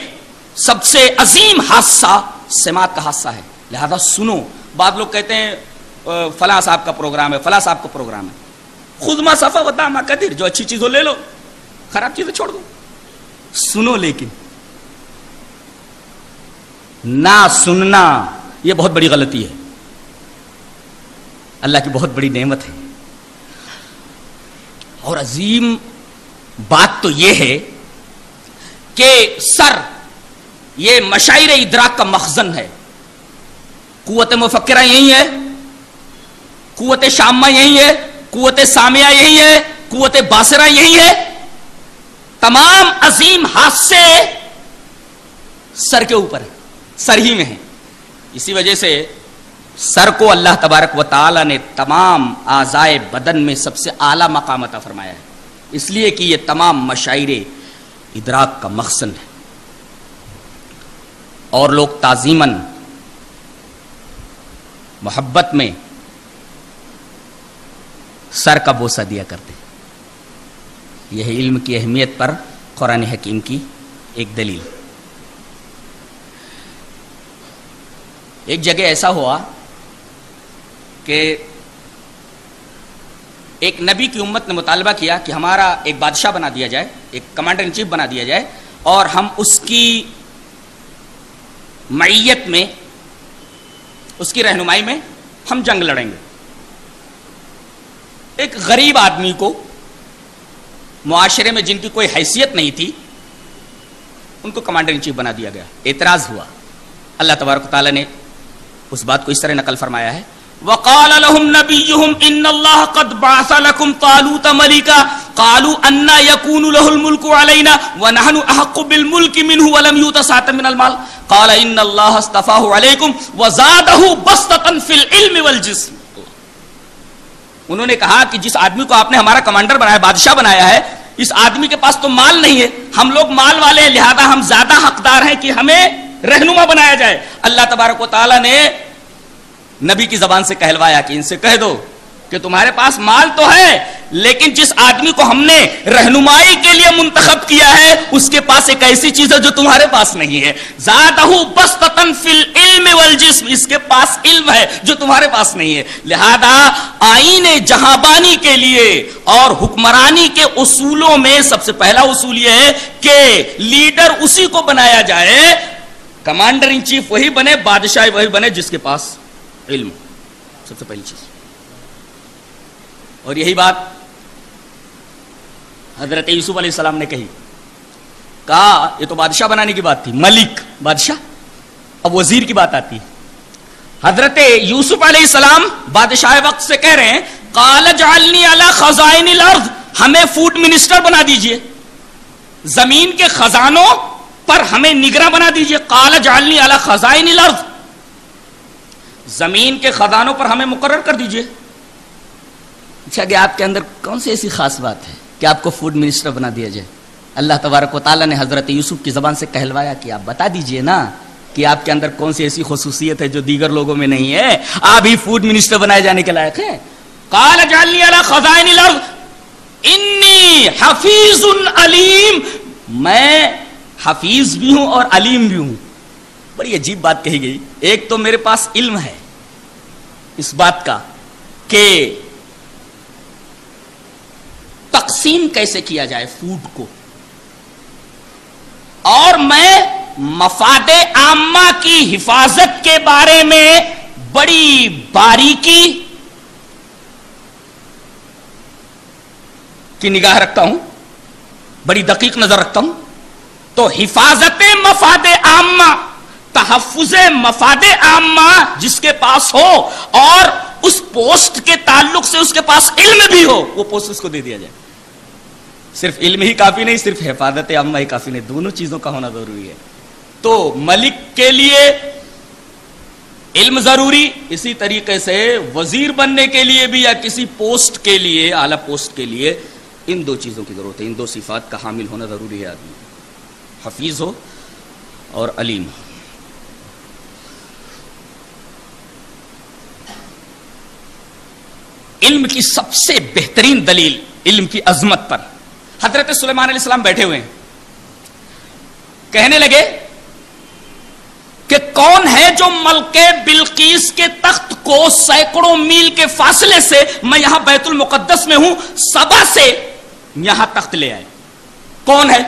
سب سے عظیم حادثہ سماعت کا حادثہ ہے. لہذا سنو. بعض لوگ کہتے ہیں فلاں صاحب کا پروگرام ہے، فلاں صاحب کا پروگرام ہے. خود ما صفا ودا ما قدر، جو اچھی چیز ہو لے لو، خراب چیزیں چھوڑ دو. سنو، لیکن نہ سننا یہ بہت بڑی غلطی ہے. اللہ کی بہت بڑی نعمت ہے. اور عظیم بات تو یہ ہے کہ سر یہ مشاعر ادراک کا مخزن ہے. قوت مفکرہ یہی ہے، قوت شامہ یہی ہے، قوت سامعہ یہی ہے، قوت باصرہ یہی ہے. تمام عظیم حادثے سر کے اوپر ہے، سر ہی میں ہے. اسی وجہ سے سر کو اللہ تبارک و تعالی نے تمام اعضائے بدن میں سب سے اعلیٰ مقام عطا فرمایا ہے، اس لیے کہ یہ تمام مشاعر ادراک کا مخزن ہے. اور لوگ تعظیماً، محبت میں سر کا بوسہ دیا کرتے. یہ ہے علم کی اہمیت پر قرآن حکیم کی ایک دلیل. ایک جگہ ایسا ہوا کہ ایک نبی کی امت نے مطالبہ کیا کہ ہمارا ایک بادشاہ بنا دیا جائے, ایک کمانڈر ان چیف بنا دیا جائے, اور ہم اس کی معیت میں, اس کی رہنمائی میں ہم جنگ لڑیں گے. ایک غریب آدمی کو معاشرے میں جن کی کوئی حیثیت نہیں تھی ان کو کمانڈر ان چیف بنا دیا گیا. اعتراض ہوا. اللہ تبارک و تعالیٰ نے اس بات کو اس طرح نقل فرمایا ہے, وَقَالَ لَهُمْ نَبِيُّهُمْ إِنَّ اللَّهَ قَدْ بَعَثَ لَكُمْ طَالُوتَ مَلِكًا قَالُوا أَنَّىٰ يَكُونُ لَهُ الْمُلْكُ عَلَيْنَا وَنَحْنُ أَحَقُّ بِالْمُلْكِ مِنْهُ وَلَمْ يُؤْتَ سَعَةً مِنَ الْمَالِ قَالَ إِنَّ اللَّهَ اصْطَفَاهُ عَلَيْكُمْ وَزَادَهُ بَسْطَةً فِي الْعِلْمِ وَالْجِسْمِ. انہوں نے کہا کہ جس آدمی کو آپ نے ہمارا کمانڈر بنایا, بادشاہ بنایا ہے, اس آدمی کے پاس تو مال نہیں ہے, ہم لوگ مال والے ہیں, لہذا ہم زیادہ حقدار ہیں کہ ہمیں رہنما بنایا جائے. اللہ تبارک و تعالیٰ نے نبی کی زبان سے کہلوایا کہ ان سے کہہ دو کہ تمہارے پاس مال تو ہے, لیکن جس آدمی کو ہم نے رہنمائی کے لیے منتخب کیا ہے اس کے پاس ایک ایسی چیز ہے جو تمہارے پاس نہیں ہے. زادہ بسطۃ فی العلم والجسم, اس کے پاس علم ہے جو تمہارے پاس نہیں ہے. لہذا آئین جہاں کے لیے اور حکمرانی کے اصولوں میں سب سے پہلا اصول یہ ہے کہ لیڈر اسی کو بنایا جائے, کمانڈر ان چیف وہی بنے, بادشاہ وہی بنے جس کے پاس علم, سب سے پہلی چیز. اور یہی بات حضرت یوسف علیہ السلام نے کہا یہ تو بادشاہ بنانے کی بات تھی, ملک بادشاہ, اب وزیر کی بات آتی ہے. حضرت یوسف علیہ السلام بادشاہ وقت سے کہہ رہے ہیں قال اجعلنی علی خزائن الارض, ہمیں فوڈ منسٹر بنا دیجئے, زمین کے خزانوں پر ہمیں نگراں بنا دیجئے. قال اجعلنی علی خزائن الارض, زمین کے خزانوں پر ہمیں مقرر کر دیجئے. اچھا کہ آپ کے اندر کون سی ایسی خاص بات ہے کہ آپ کو فوڈ منسٹر بنا دیا جائے؟ اللہ تبارک و تعالیٰ نے حضرت یوسف کی زبان سے کہلوایا کہ آپ بتا دیجئے نا کہ آپ کے اندر کون سی ایسی خصوصیت ہے جو دیگر لوگوں میں نہیں ہے, آپ ہی فوڈ منسٹر بنائے جانے کے لائق ہیں. قال اجعلنی علی خزائن الارض انی حفیظ علیم, میں حفیظ بھی ہوں اور علیم بھی ہوں. بڑی عجیب بات کہی گئی. ایک تو میرے پاس علم ہے اس بات کا کہ تقسیم کیسے کیا جائے فوڈ کو, اور میں مفاد عامہ کی حفاظت کے بارے میں بڑی باریکی کی نگاہ رکھتا ہوں, بڑی دقیق نظر رکھتا ہوں. تو حفاظت مفاد عامہ, تحفظ مفاد عامہ جس کے پاس ہو اور اس پوسٹ کے تعلق سے اس کے پاس علم بھی ہو, وہ پوسٹ اس کو دے دیا جائے. صرف علم ہی کافی نہیں, صرف حفاظت عامہ ہی کافی نہیں, دونوں چیزوں کا ہونا ضروری ہے. تو ملک کے لیے علم ضروری, اسی طریقے سے وزیر بننے کے لیے بھی یا کسی پوسٹ کے لیے, اعلیٰ پوسٹ کے لیے ان دو چیزوں کی ضرورت ہے, ان دو صفات کا حامل ہونا ضروری ہے آدمی, حفیظ ہو اور علیم ہو. علم کی سب سے بہترین دلیل علم کی عظمت پر, حضرت سلیمان علیہ السلام بیٹھے ہوئے ہیں, کہنے لگے کہ کون ہے جو ملکہ بلقیس کے تخت کو سینکڑوں میل کے فاصلے سے, میں یہاں بیت المقدس میں ہوں, سبا سے یہاں تخت لے آئے, کون ہے؟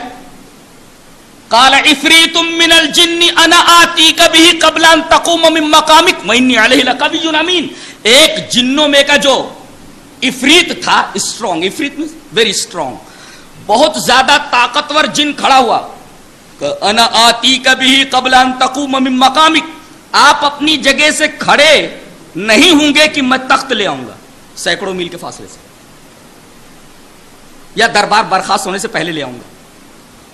قال عفریت من الجن انا آتیک بہ قبل ان تقوم من مقامک وانی علیہ لقوی امین. ایک جنوں میں کا جو عفریت تھا, اسٹرانگ, عفریت میں ویری اسٹرانگ, بہت زیادہ طاقتور جن کھڑا ہوا, انا آتیک بہ قبل ان تقوم من مقامک, آپ اپنی جگہ سے کھڑے نہیں ہوں گے کہ میں تخت لے آؤں گا سینکڑوں میل کے فاصلے سے, یا دربار برخاست ہونے سے پہلے لے آؤں گا,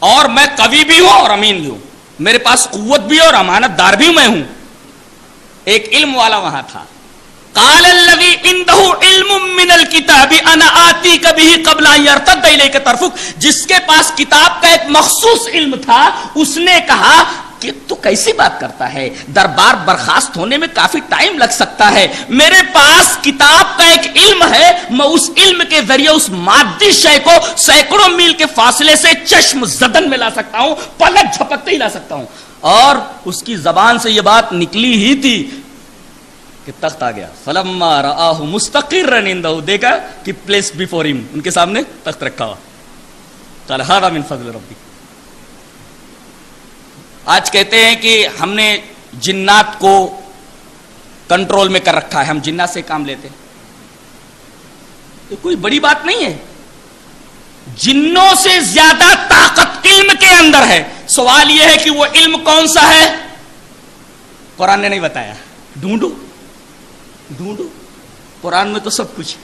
اور میں قوی بھی ہوں اور امین بھی ہوں, میرے پاس قوت بھی اور امانت دار بھی میں ہوں. ایک علم والا وہاں تھا, قال الذي عنده علم من الكتاب انا آتيك به قبل ان يرتد اليك طرفك، جس کے پاس کتاب کا ایک مخصوص علم تھا، اس نے کہا کہ تو کیسی بات کرتا ہے، دربار برخاست ہونے میں کافی ٹائم لگ سکتا ہے، میرے پاس کتاب کا ایک علم ہے، میں اس علم کے ذریعے اس مادی شے کو سینکڑوں میل کے فاصلے سے چشم زدن میں لا سکتا ہوں، پلک جھپکتے ہی لا سکتا ہوں. اور اس کی زبان سے یہ بات نکلی ہی تھی کہ تخت آ گیا. فلما رآہ مستقرا عنده، دیکھا کہ پلیس بیفور ہم، ان کے سامنے تخت رکھا ہوا. قال ھذا من فضل ربی. آج کہتے ہیں کہ ہم نے جنات کو کنٹرول میں کر رکھا ہے، ہم جنات سے کام لیتے ہیں. یہ کوئی بڑی بات نہیں ہے. جنوں سے زیادہ طاقت علم کے اندر ہے. سوال یہ ہے کہ وہ علم کون سا ہے؟ قرآن نے نہیں بتایا. ڈھونڈو ڈھونڈو، قرآن میں تو سب کچھ ہے،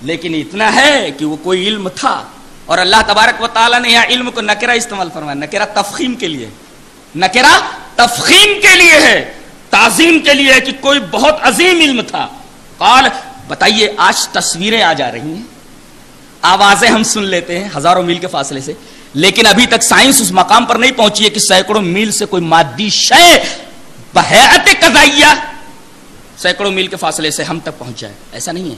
لیکن اتنا ہے کہ وہ کوئی علم تھا. اور اللہ تبارک و تعالیٰ نے یہاں علم کو نکرہ استعمال فرمایا. نکرہ تفخیم کے لیے، نکرہ تفخیم کے لیے ہے، تعظیم کے لیے ہے کہ کوئی بہت عظیم علم تھا. قال، بتائیے آج تصویریں آ جا رہی ہیں، آوازیں ہم سن لیتے ہیں ہزاروں میل کے فاصلے سے، لیکن ابھی تک سائنس اس مقام پر نہیں پہنچی ہے کہ سینکڑوں میل سے کوئی مادی شے بہیئت قضائیہ سینکڑوں میل کے فاصلے سے ہم تک پہنچ جائے. ایسا نہیں ہے.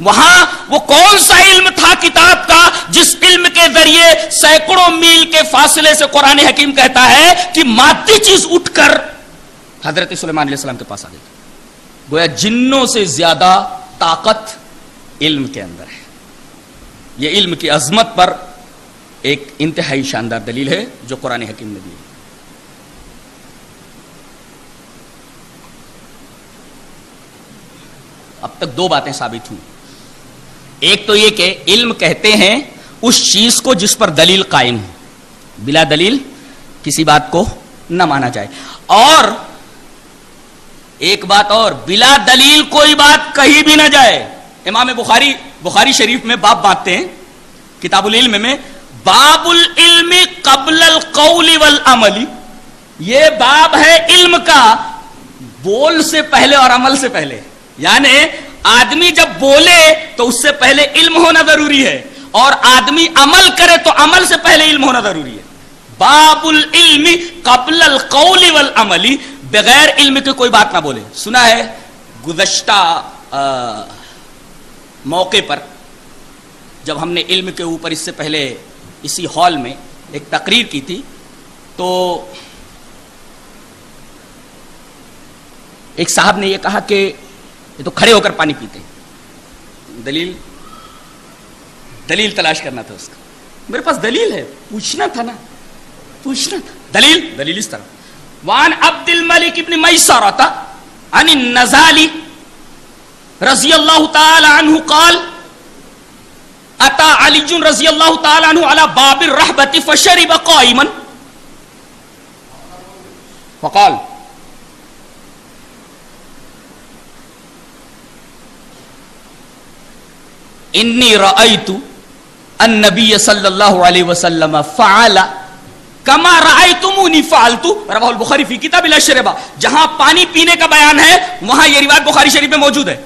وہاں وہ کون سا علم تھا کتاب کا جس علم کے ذریعے سینکڑوں میل کے فاصلے سے قرآن حکیم کہتا ہے کہ مادی چیز اٹھ کر حضرت سلیمان علیہ السلام کے پاس آ گئی. گویا جنوں سے زیادہ طاقت علم کے اندر ہے. یہ علم کی عظمت پر ایک انتہائی شاندار دلیل ہے جو قرآن حکیم نے دی. اب تک دو باتیں ثابت ہوئی. ایک تو یہ کہ علم کہتے ہیں اس چیز کو جس پر دلیل قائم ہے، بلا دلیل کسی بات کو نہ مانا جائے. اور ایک بات اور، بلا دلیل کوئی بات کہی بھی نہ جائے. امام بخاری شریف میں باب باندھتے ہیں کتاب العلم میں، باب العلم قبل القول والعمل. یہ باب ہے علم کا بول سے پہلے اور عمل سے پہلے. یعنی آدمی جب بولے تو اس سے پہلے علم ہونا ضروری ہے، اور آدمی عمل کرے تو عمل سے پہلے علم ہونا ضروری ہے. باب العلم قبل القول والعمل، بغیر علم کے کوئی بات نہ بولے. سنا ہے گزشتہ موقع پر جب ہم نے علم کے اوپر اس سے پہلے اسی ہال میں ایک تقریر کی تھی، تو ایک صاحب نے یہ کہا کہ یہ تو کھڑے ہو کر پانی پیتے ہیں. دلیل تلاش کرنا تھا اس کا. میرے پاس دلیل ہے، پوچھنا تھا نا، پوچھنا تھا. دلیل اس طرح. وان عبد الملک ابن میسرۃ عن النزالی رضی اللہ تعالی عنہ قال اتى علی رضی اللہ تعالی عنہ على باب الرحبۃ فشرب قائما فقال انی رأیت النبی صلی اللہ علیہ وسلم فعل کما رأیتمونی فعلت. رواہ البخاری فی کتاب الاشربہ. جہاں پانی پینے کا بیان ہے وہاں یہ روایت بخاری شریف میں موجود ہے.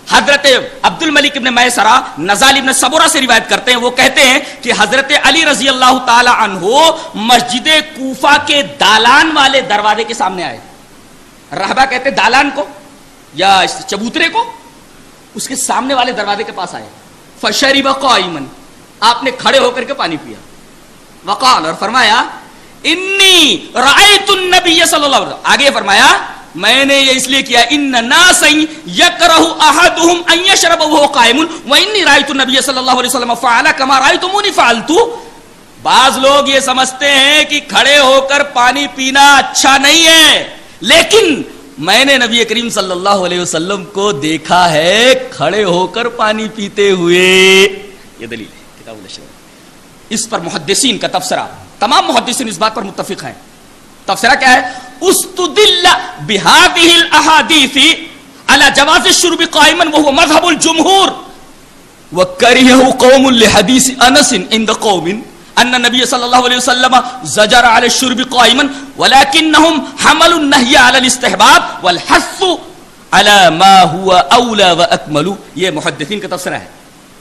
حضرت عبد الملک ابن میسرہ نزال ابن سبورہ سے روایت کرتے ہیں. وہ کہتے ہیں کہ حضرت علی رضی اللہ تعالی عنہ مسجد کوفہ کے دالان والے دروازے کے سامنے آئے. رہبہ کہتے دالان کو یا چبوترے کو، اس کے سامنے والے دروازے کے پاس آئے. فشرب قائما، آپ نے کھڑے ہو کر کے پانی پیا. وقال، اور فرمایا انی رأیت النبی صلی اللہ علیہ وسلم. آگے فرمایا میں نے یہ اس لیے کیا ان ناسا یکرہ احدہم ان یشرب وهو قائم وانی رأیت النبی صلی اللہ علیہ وسلم فعل کما رأیتمونی فعلت. بعض لوگ یہ سمجھتے ہیں کہ کھڑے ہو کر پانی پینا اچھا نہیں ہے، لیکن میں نے نبی کریم صلی اللہ علیہ وسلم کو دیکھا ہے کھڑے ہو کر پانی پیتے ہوئے. یہ دلیل ہے کتاب الاشربہ. اس پر محدثین کا تبصرہ، تمام محدثین اس بات پر متفق ہیں. تبصرہ کیا ہے؟ استدل بهذه الاحاديث على جواز الشرب قائما وهو مذهب الجمهور وكرهه قوم لحديث انس عند قوم ان النبي صلى الله عليه وسلم زجر على الشرب قائما ولكنهم حملوا النهي على الاستحباب والحث علی ما هو اولی و اکمل. یہ محدثین کا تفسیر ہے.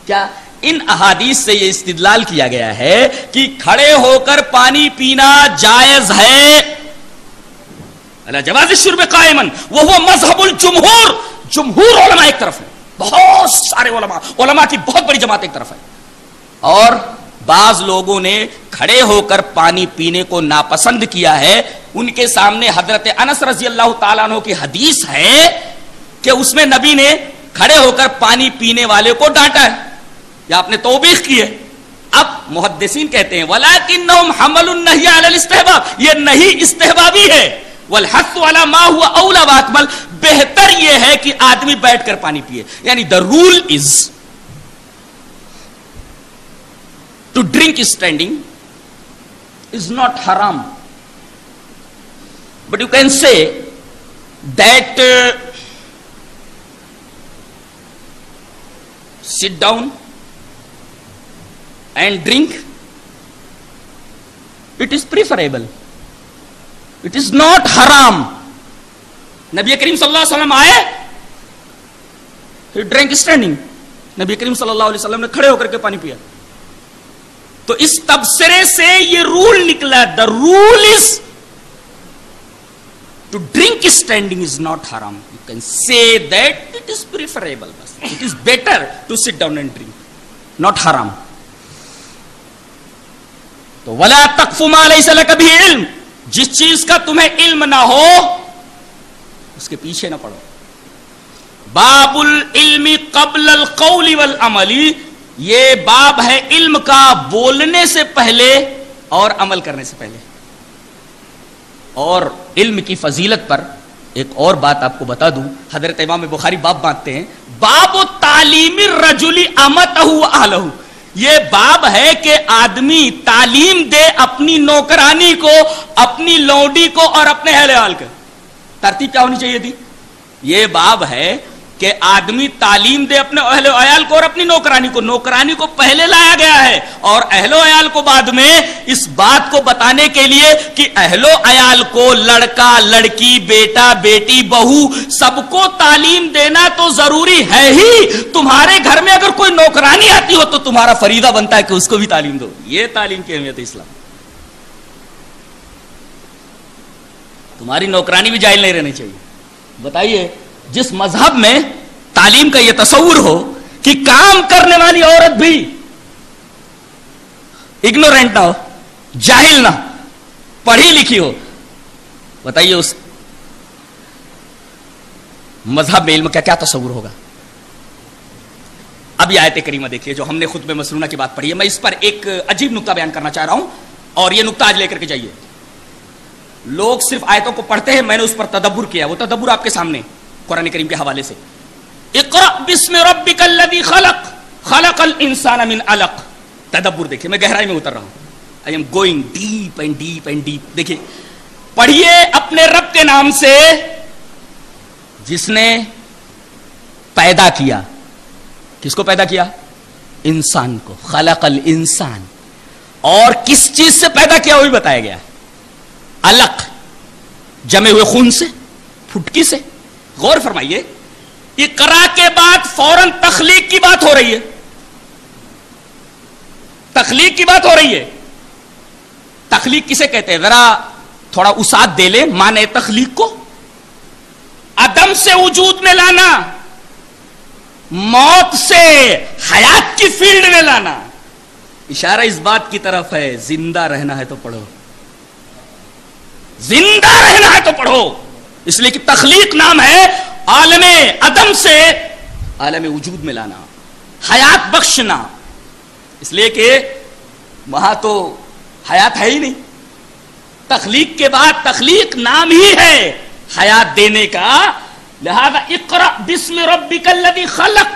کیا ان احادیث سے یہ استدلال کیا گیا ہے کہ کھڑے ہو کر پانی پینا جائز ہے علی جواز الشرب قائما وهو مذهب الجمہور. جمہور علماء ایک طرف ہے, بہت سارے علماء کی بہت بڑی جماعت ایک طرف ہے, اور بعض لوگوں نے کھڑے ہو کر پانی پینے کو ناپسند کیا ہے. ان کے سامنے حضرت انس رضی اللہ تعالیٰ عنہ کی حدیث ہے کہ اس میں نبی نے کھڑے ہو کر پانی پینے والے کو ڈانٹا ہے یا آپ نے توبیخ کی ہے. اب محدثین کہتے ہیں وَلَكِنَّهُمْ حَمَلُوا النَّهْيَ عَلَى الْإِسْتِحْبَابِ, یہ نہیں استحبابی ہے. وَالْحَثُّ عَلَى مَا هُوَ أَوْلَى وَأَكْمَلُ, بہتر یہ ہے کہ آدمی بیٹھ کر پانی پیے. یعنی the rule is to drink standing is not haram, but you can say that sit down and drink, it is preferable, it is not haram. نبی کریم صلی اللہ علیہ وسلم آئے, he drank standing. نبی کریم صلی اللہ علیہ وسلم نے کھڑے ہو کر کے پانی پیا. تو اس تبصرے سے یہ رول نکلا, the rule is to drink standing is not haram. You can say that it is preferable, it is better to sit down and drink, not haram. تو وَلَا تَقْفُ مَا لَيْسَ لَكَ بِهِ عِلْمٍ, جس چیز کا تمہیں علم نہ ہو اس کے پیچھے نہ پڑو. باب العلم قبل القول والعمل, یہ باب ہے علم کا بولنے سے پہلے اور عمل کرنے سے پہلے. اور علم کی فضیلت پر ایک اور بات آپ کو بتا دوں, حضرت امام بخاری باب باندھتے ہیں باب تعلیم الرجل امتہ واہلہ. یہ باب ہے کہ آدمی تعلیم دے اپنی نوکرانی کو, اپنی لونڈی کو اور اپنے اہل عیال کو. ترتیب کیا ہونی چاہیے تھی؟ یہ باب ہے کہ آدمی تعلیم دے اپنے اہل و عیال کو اور اپنی نوکرانی کو. نوکرانی کو پہلے لایا گیا ہے اور اہل و عیال کو بعد میں, اس بات کو بتانے کے لیے کہ اہل و عیال کو, لڑکا لڑکی, بیٹا بیٹی, بہو, سب کو تعلیم دینا تو ضروری ہے ہی. تمہارے گھر میں اگر کوئی نوکرانی آتی ہو تو تمہارا فریضہ بنتا ہے کہ اس کو بھی تعلیم دو. یہ تعلیم کی اہمیت ہے اسلام. تمہاری نوکرانی بھی جاہل نہیں رہنی چاہیے. بتائیے جس مذہب میں تعلیم کا یہ تصور ہو کہ کام کرنے والی عورت بھی اگنورینٹ نہ ہو, جاہل نہ, پڑھی لکھی ہو, بتائیے اس مذہب میں علم کا کیا تصور ہوگا. اب یہ آیت کریمہ دیکھیے جو ہم نے خطبہ مسنونہ کی بات پڑھی ہے. میں اس پر ایک عجیب نقطہ بیان کرنا چاہ رہا ہوں اور یہ نقطہ آج لے کر کے جائیے. لوگ صرف آیتوں کو پڑھتے ہیں, میں نے اس پر تدبر کیا. وہ تدبر آپ کے سامنے قرآن کریم کے حوالے سے. اقرأ بسم ربک الذی خلق خلق الانسان من علق. تدبر دیکھیے, میں گہرائی میں اتر رہا ہوں. I am going deep and deep and deep. دیکھیے, پڑھیے اپنے رب کے نام سے جس نے پیدا کیا. کس کو پیدا کیا؟ انسان کو. خلق الانسان. اور کس چیز سے پیدا کیا وہ بھی بتایا گیا. علق, جمے ہوئے خون سے, پھٹکی سے. غور فرمائیے, اقرا کے بعد فوراً تخلیق کی بات ہو رہی ہے. تخلیق کی بات ہو رہی ہے. تخلیق کسے کہتے ہیں؟ ذرا تھوڑا اسات دے لیں معنی تخلیق کو. عدم سے وجود میں لانا, موت سے حیات کی فیلڈ میں لانا. اشارہ اس بات کی طرف ہے زندہ رہنا ہے تو پڑھو, زندہ رہنا ہے تو پڑھو. اس لیے کہ تخلیق نام ہے عالم عدم سے عالم وجود میں لانا, حیات بخشنا. اس لیے کہ وہاں تو حیات ہے ہی نہیں. تخلیق کے بعد تخلیق نام ہی ہے حیات دینے کا. لہذا اقرأ بسم ربک الذی خلق,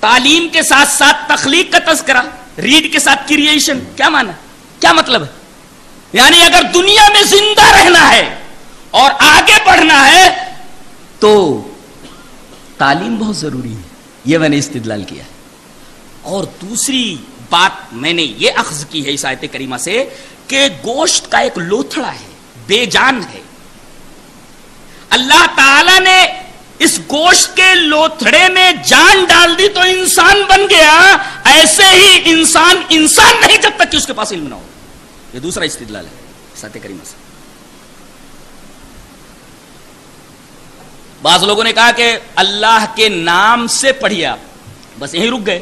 تعلیم کے ساتھ ساتھ تخلیق کا تذکرہ, ریڈ کے ساتھ کریشن. کیا معنی, کیا مطلب ہے؟ یعنی اگر دنیا میں زندہ رہنا ہے اور آگے بڑھنا ہے تو تعلیم بہت ضروری ہے. یہ میں نے استدلال کیا. اور دوسری بات میں نے یہ اخذ کی ہے اس آیت کریمہ سے کہ گوشت کا ایک لوتھڑا ہے, بے جان ہے. اللہ تعالی نے اس گوشت کے لوتھڑے میں جان ڈال دی تو انسان بن گیا، ایسے ہی انسان نہیں جب تک کہ اس کے پاس علم نہ ہو. یہ دوسرا استدلال ہے ساتھ کریمہ سے. بعض لوگوں نے کہا کہ اللہ کے نام سے پڑھیے آپ، بس یہیں رک گئے.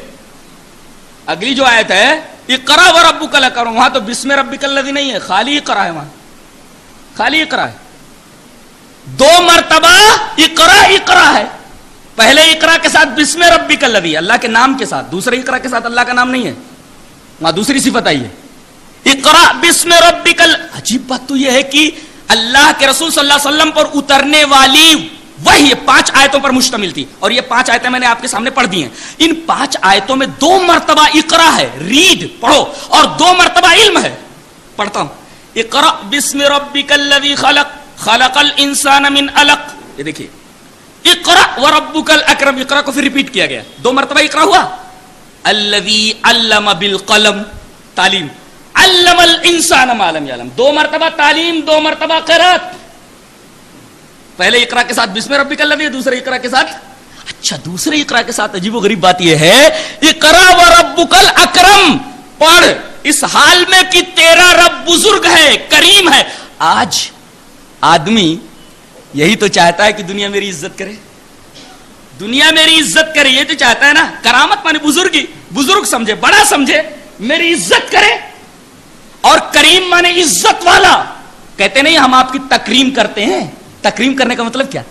اگلی جو آیت ہے اقرا وربک الاکرم، وہاں تو بسم ربک الذی نہیں ہے، خالی اقرا ہے، وہاں خالی اقرا ہے. 2 مرتبہ اقرا ہے. پہلے اقرا کے ساتھ بسم ربک الذی، اللہ کے نام کے ساتھ. دوسرے اقرا کے ساتھ اللہ کا نام نہیں ہے، وہاں دوسری صفت آئی ہے اقرا بسم ربک. عجیب بات تو یہ ہے کہ اللہ کے رسول صلی اللہ علیہ وسلم پر اترنے والی وہی 5 آیتوں پر مشتمل تھی، اور یہ 5 آیتیں میں نے آپ کے سامنے پڑھ دی ہیں. ان 5 آیتوں میں 2 مرتبہ اقرا ہے، ریڈ پڑھو، اور 2 مرتبہ علم ہے. پڑھتا ہوں. اقرا بسم ربک الذی خلق خلق الانسان من علق. یہ دیکھیے اقرا وربک الاکرم، اقرا کو پھر ریپیٹ کیا گیا، 2 مرتبہ اقرا ہوا. الذی علم بالقلم، تعلیم. علم الانسان ما لم یعلم، 2 مرتبہ تعلیم، 2 مرتبہ قرات. پہلے اقرا کے ساتھ بسم ربک الذی، دوسرے اقرا کے ساتھ. اچھا دوسرے اقرا کے ساتھ عجیب و غریب بات یہ ہے اقرا وربک الاکرم، پڑھ اس حال میں کہ تیرا رب بزرگ ہے، کریم ہے. آج آدمی یہی تو چاہتا ہے کہ دنیا میری عزت کرے، دنیا میری عزت کرے، یہ تو چاہتا ہے نا. کرامت مانے بزرگی، بزرگ سمجھے، بڑا سمجھے، میری عزت کرے. اور کریم مانے عزت والا. کہتے نہیں ہم آپ کی تکریم کرتے ہیں. تکریم کرنے کا مطلب کیا؟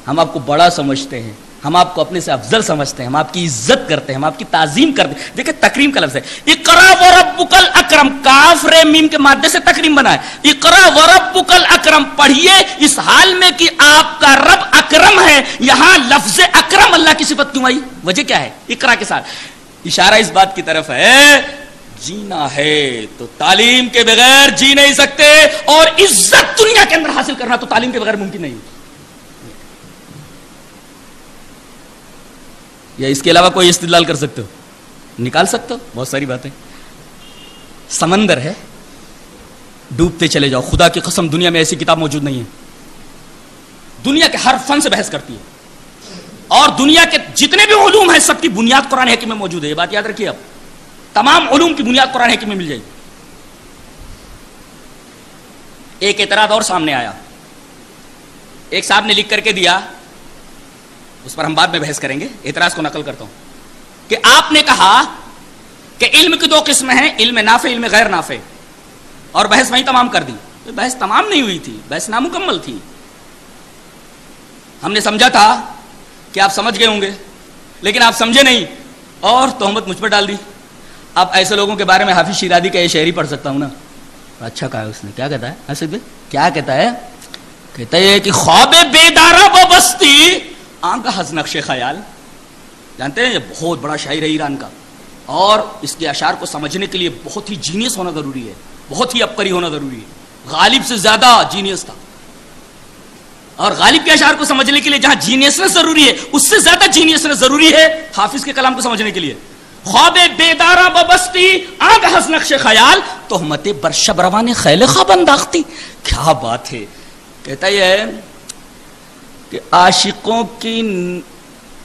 ہم آپ کو بڑا سمجھتے ہیں، ہم آپ کو اپنے سے افضل سمجھتے ہیں، ہم آپ کی عزت کرتے ہیں، ہم آپ کی تعظیم کرتے ہیں. دیکھیں تکریم کا لفظ ہے. اقرا وربک الاکرم، کاف ر میم کے مادے سے تکریم بنا ہے. اقرا وربک الاکرم، پڑھیے اس حال میں کہ آپ کا رب اکرم ہے. یہاں لفظ اکرم اللہ کی صفت کیوں آئی؟ وجہ کیا ہے؟ اقرا کے ساتھ اشارہ اس بات کی طرف ہے جینا ہے تو تعلیم کے بغیر جی نہیں سکتے، اور عزت دنیا کے اندر حاصل کرنا تو تعلیم کے بغیر ممکن نہیں. یا اس کے علاوہ کوئی استدلال کر سکتے ہو؟ نکال سکتے ہو بہت ساری باتیں. سمندر ہے، ڈوبتے چلے جاؤ. خدا کی قسم دنیا میں ایسی کتاب موجود نہیں ہے. دنیا کے ہر فن سے بحث کرتی ہے، اور دنیا کے جتنے بھی علوم ہیں سب کی بنیاد قرآن حکیم میں موجود ہے. یہ بات یاد رکھیے آپ، تمام علوم کی بنیاد قرآن حکیم میں مل جائے گی. ایک اعتراض اور سامنے آیا. ایک صاحب نے لکھ کر کے دیا، اس پر ہم بعد میں بحث کریں گے. اعتراض کو نقل کرتا ہوں کہ آپ نے کہا کہ علم کی 2 قسمیں ہیں، علم نافع، علم غیر نافع، اور بحث وہیں تمام کر دی. بحث تمام نہیں ہوئی تھی، بحث نامکمل تھی. ہم نے سمجھا تھا کہ آپ سمجھ گئے ہوں گے، لیکن آپ سمجھے نہیں اور تہمت مجھ پر ڈال دی. اب ایسے لوگوں کے بارے میں حافظ شیرازی کا یہ شعر ہی پڑھ سکتا ہوں نا. اچھا کہا اس نے، کیا کہتا ہے اسد بھائی؟ کیا کہتا ہے؟ کہتا ہے کہ خواب بیدارا بستی آنکھ ہز نقش خیال. جانتے ہیں یہ بہت بڑا شاعر ہے ایران کا، اور اس کے اشعار کو سمجھنے کے لیے بہت ہی جینیس ہونا ضروری ہے، بہت ہی عبقری ہونا ضروری ہے. غالب سے زیادہ جینیس تھا، اور غالب کے اشعار کو سمجھنے کے لیے جہاں جینیسنس ضروری ہے اس سے زیادہ جینیسنس ضروری ہے حافظ کے کلام کو سمجھنے کے لیے. خواب بیدارا ببستی آنکھ ہز نقش خیال، تہمت بر شب روان خیل خواب انداختی. کیا بات ہے. کہتا یہ ہے کہ عاشقوں کی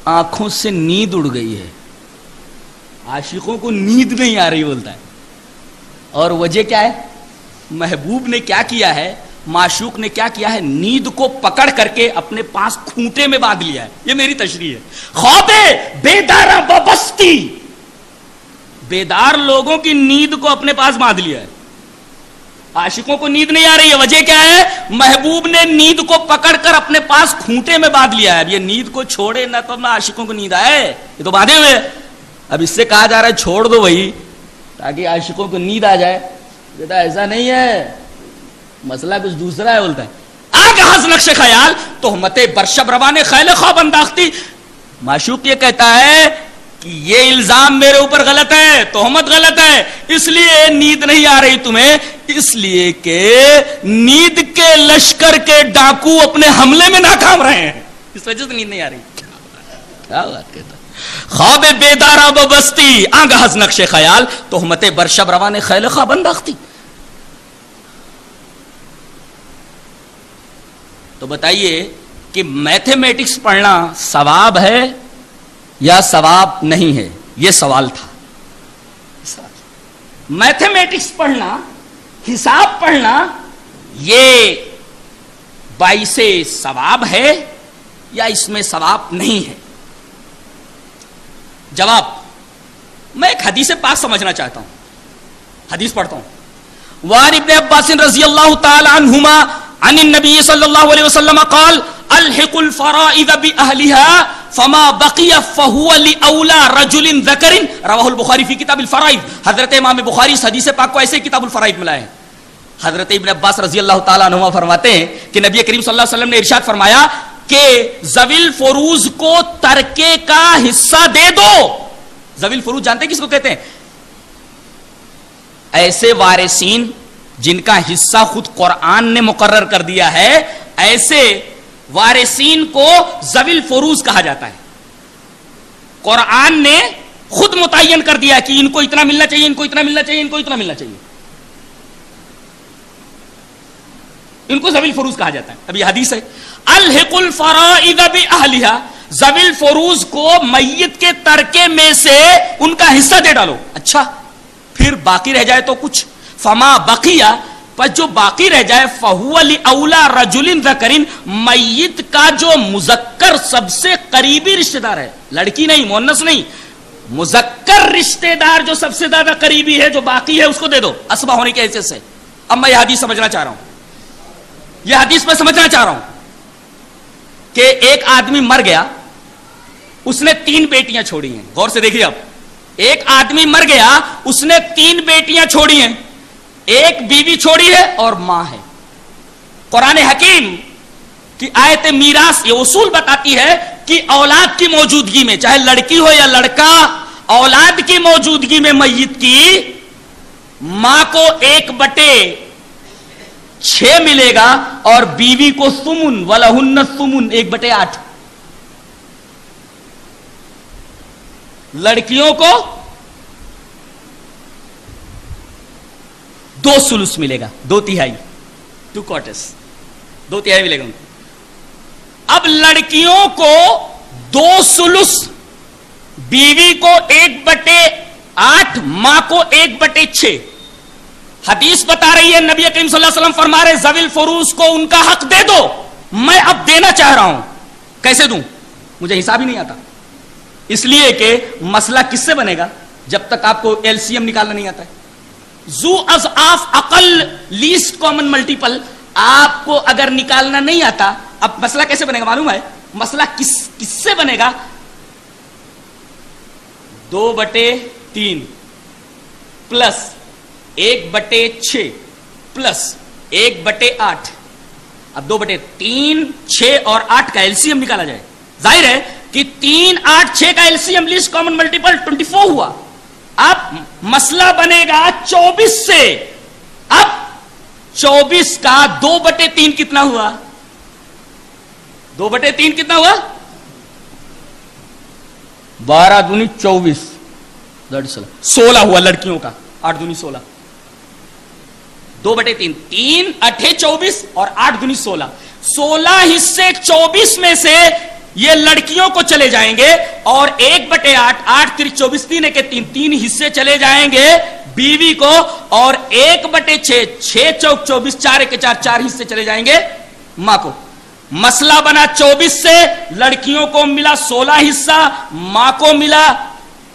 آنکھوں سے نیند اڑ گئی ہے، عاشقوں کو نیند نہیں آ رہی بولتا ہے. اور وجہ کیا ہے؟ محبوب نے کیا کیا ہے، معشوق نے کیا کیا ہے؟ نیند کو پکڑ کر کے اپنے پاس کھوٹے میں باندھ لیا ہے. یہ میری تشریح ہے. خواب بیدارا ببستی، بیدار لوگوں کی نیند کو اپنے پاس باندھ لیا ہے. عاشقوں کو نیند نہیں آ رہی ہے. وجہ کیا ہے؟ محبوب نے نیند کو پکڑ کر اپنے پاس کھوٹے میں باندھ لیا ہے. اب یہ نیند کو چھوڑے نہ تو عاشقوں کو نیند آئے، یہ تو باندھے ہوئے. اب اس سے کہا جا رہا ہے چھوڑ دو وہی تاکہ عاشقوں کو نیند آ جائے. بیٹا ایسا نہیں ہے، مسئلہ کچھ دوسرا ہے. بولتا ہے آگے ہز نقش خیال، تہمت برشب روان خیل خواب انداختی. معشوق یہ کہتا ہے کہ یہ الزام میرے اوپر غلط ہے، تہمت غلط ہے، اس لیے نیند نہیں آ رہی تمہیں، اس لیے کہ نیند کے لشکر کے ڈاکو اپنے حملے میں ناکام رہے ہیں، اس وجہ سے نیند نہیں آ رہی. کیا بات کہتا ہے. خواب بیدارا ببستی آنگھ ہز نقش خیال، تہمت برشب روان خیل خواب انداختی. تو بتائیے کہ میتھمیٹکس پڑھنا ثواب ہے یا ثواب نہیں ہے، یہ سوال تھا. میتھمیٹکس پڑھنا، حساب پڑھنا، یہ باعث ثواب ہے یا اس میں ثواب نہیں ہے؟ جواب، میں ایک حدیث پاک سمجھنا چاہتا ہوں، حدیث پڑھتا ہوں. وعن ابن عباس رضی اللہ تعالی عنہما عن النبی صلی اللہ علیہ وسلم قال الحق الفرائض باہلها فما بقي فهو لاولى رجل ذکر رواہ البخاری فی کتاب الفرائض. حضرت امام بخاری اس حدیث پاک کو ایسے کتاب الفرائض میں لائے ہیں. حضرت ابن عباس رضی اللہ تعالی عنہما فرماتے ہیں کہ نبی کریم صلی اللہ علیہ وسلم نے ارشاد فرمایا کہ ذوی الفروض کو ترکے کا حصہ دے دو. ذوی الفروض جانتے ہیں کس کو کہتے ہیں؟ ایسے وارثین جن کا حصہ خود قرآن نے مقرر کر دیا ہے، ایسے وارثین کو ذوی الفروض کہا جاتا ہے. قرآن نے خود متعین کر دیا کہ ان کو اتنا ملنا چاہیے، ان کو اتنا ملنا چاہیے، ان کو اتنا ملنا چاہیے، ان کو ذوی الفروض کہا جاتا ہے. اب یہ حدیث ہے، الحق الفرائض باہلها، ذوی الفروض کو میت کے ترکے میں سے ان کا حصہ دے ڈالو. اچھا، پھر باقی رہ جائے تو کچھ، فما بقیہ، پر جو باقی رہ جائے، فہو لاولی رجل ذکر، میت کا جو مذکر سب سے قریبی رشتہ دار ہے، لڑکی نہیں، مؤنث نہیں، مذکر رشتہ دار جو سب سے زیادہ قریبی ہے، جو باقی ہے، اس کو دے دو اسبہ ہونے کے حیثیت سے. اب میں یہ حدیث سمجھنا چاہ رہا ہوں، یہ حدیث میں سمجھنا چاہ رہا ہوں کہ ایک آدمی مر گیا، اس نے 3 بیٹیاں چھوڑی ہیں. غور سے دیکھیے، اب ایک آدمی مر گیا، اس نے 3 بیٹیاں چھوڑی ہیں، ایک بیوی چھوڑی ہے اور ماں ہے. قرآن حکیم کی آیت میراث یہ اصول بتاتی ہے کہ اولاد کی موجودگی میں، چاہے لڑکی ہو یا لڑکا، اولاد کی موجودگی میں میت کی ماں کو 1/6 ملے گا اور بیوی کو ثمن، ولہن الثمن 1/8. لڑکیوں کو 2 سلس ملے گا، 2/3، 2 کوارٹرز، 2/3 ملے گا ان کو. اب لڑکیوں کو 2 سلس، بیوی کو 1/8، ماں کو 1/6. حدیث بتا رہی ہے، نبی کریم صلی اللہ علیہ وسلم فرما رہے ذوی الفروض کو ان کا حق دے دو. میں اب دینا چاہ رہا ہوں، کیسے دوں؟ مجھے حساب ہی نہیں آتا، اس لیے کہ مسئلہ کس سے بنے گا جب تک آپ کو LCM نکالنا نہیں آتا ہے. ذو اضعاف اقل لیسٹ کامن ملٹیپل آپ کو اگر نکالنا نہیں آتا، اب مسئلہ کیسے بنے گا معلوم ہے؟ مسئلہ کس سے بنے گا؟ 2/3 پلس 1/6 پلس 1/8. اب 2/3، 6 اور 8 کا LCM نکالا جائے. ظاہر ہے کہ 3، 8، 6 کا LCM لیسٹ کامن ملٹیپل 24 ہوا. اب مسئلہ بنے گا 24 سے. اب 24 کا 2/3 کتنا ہوا؟ 2/3 کتنا ہوا؟ 12 دونی 24، 16 ہوا لڑکیوں کا. 8 دونی 16، 2/3، 3 8 24 اور 8 دونی 16. 16 حصے 24 میں سے یہ لڑکیوں کو چلے جائیں گے اور 1/8، 8 3 24، 3 1 3، 3 حصے چلے جائیں گے بیوی کو، اور 1/6، 6 چوک 24، 4 1 4، 4 حصے چلے جائیں گے ماں کو. مسئلہ بنا 24 سے، لڑکیوں کو ملا 16 حصہ، ماں کو ملا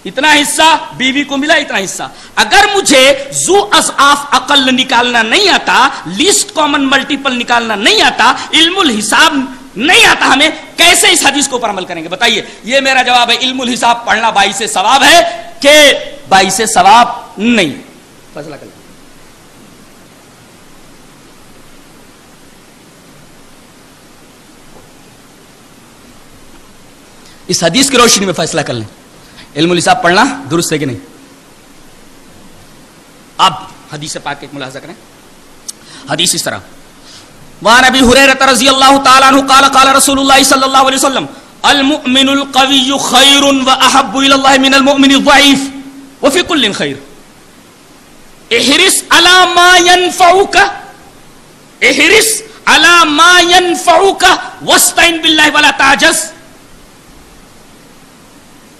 اتنا حصہ، بیوی کو ملا اتنا حصہ. اگر مجھے ذو اضعاف اقل نکالنا نہیں آتا، لیسٹ کامن ملٹیپل نکالنا نہیں آتا، علم الحساب نہیں آتا، ہمیں کیسے اس حدیث کو پر عمل کریں گے؟ بتائیے. یہ میرا جواب ہے، علم الحساب پڑھنا باعث ثواب ہے کہ باعث ثواب نہیں. فیصلہ کر لیں. اس حدیث کی روشنی میں فیصلہ کر لیں، علم الحساب پڑھنا درست ہے کہ نہیں. اب حدیث پاک ایک ملاحظہ کریں. حدیث اس طرح، وعن ابی ہریرہ رضی اللہ تعالی عنہ قال قال رسول اللہ صلی اللہ علیہ وسلم المؤمن القوی خیر واحب الی اللہ من المؤمن الضعیف وفی کل خیر. احرص علی ما ينفعک، احرص علی ما ينفعك واستعن بالله ولا تعجز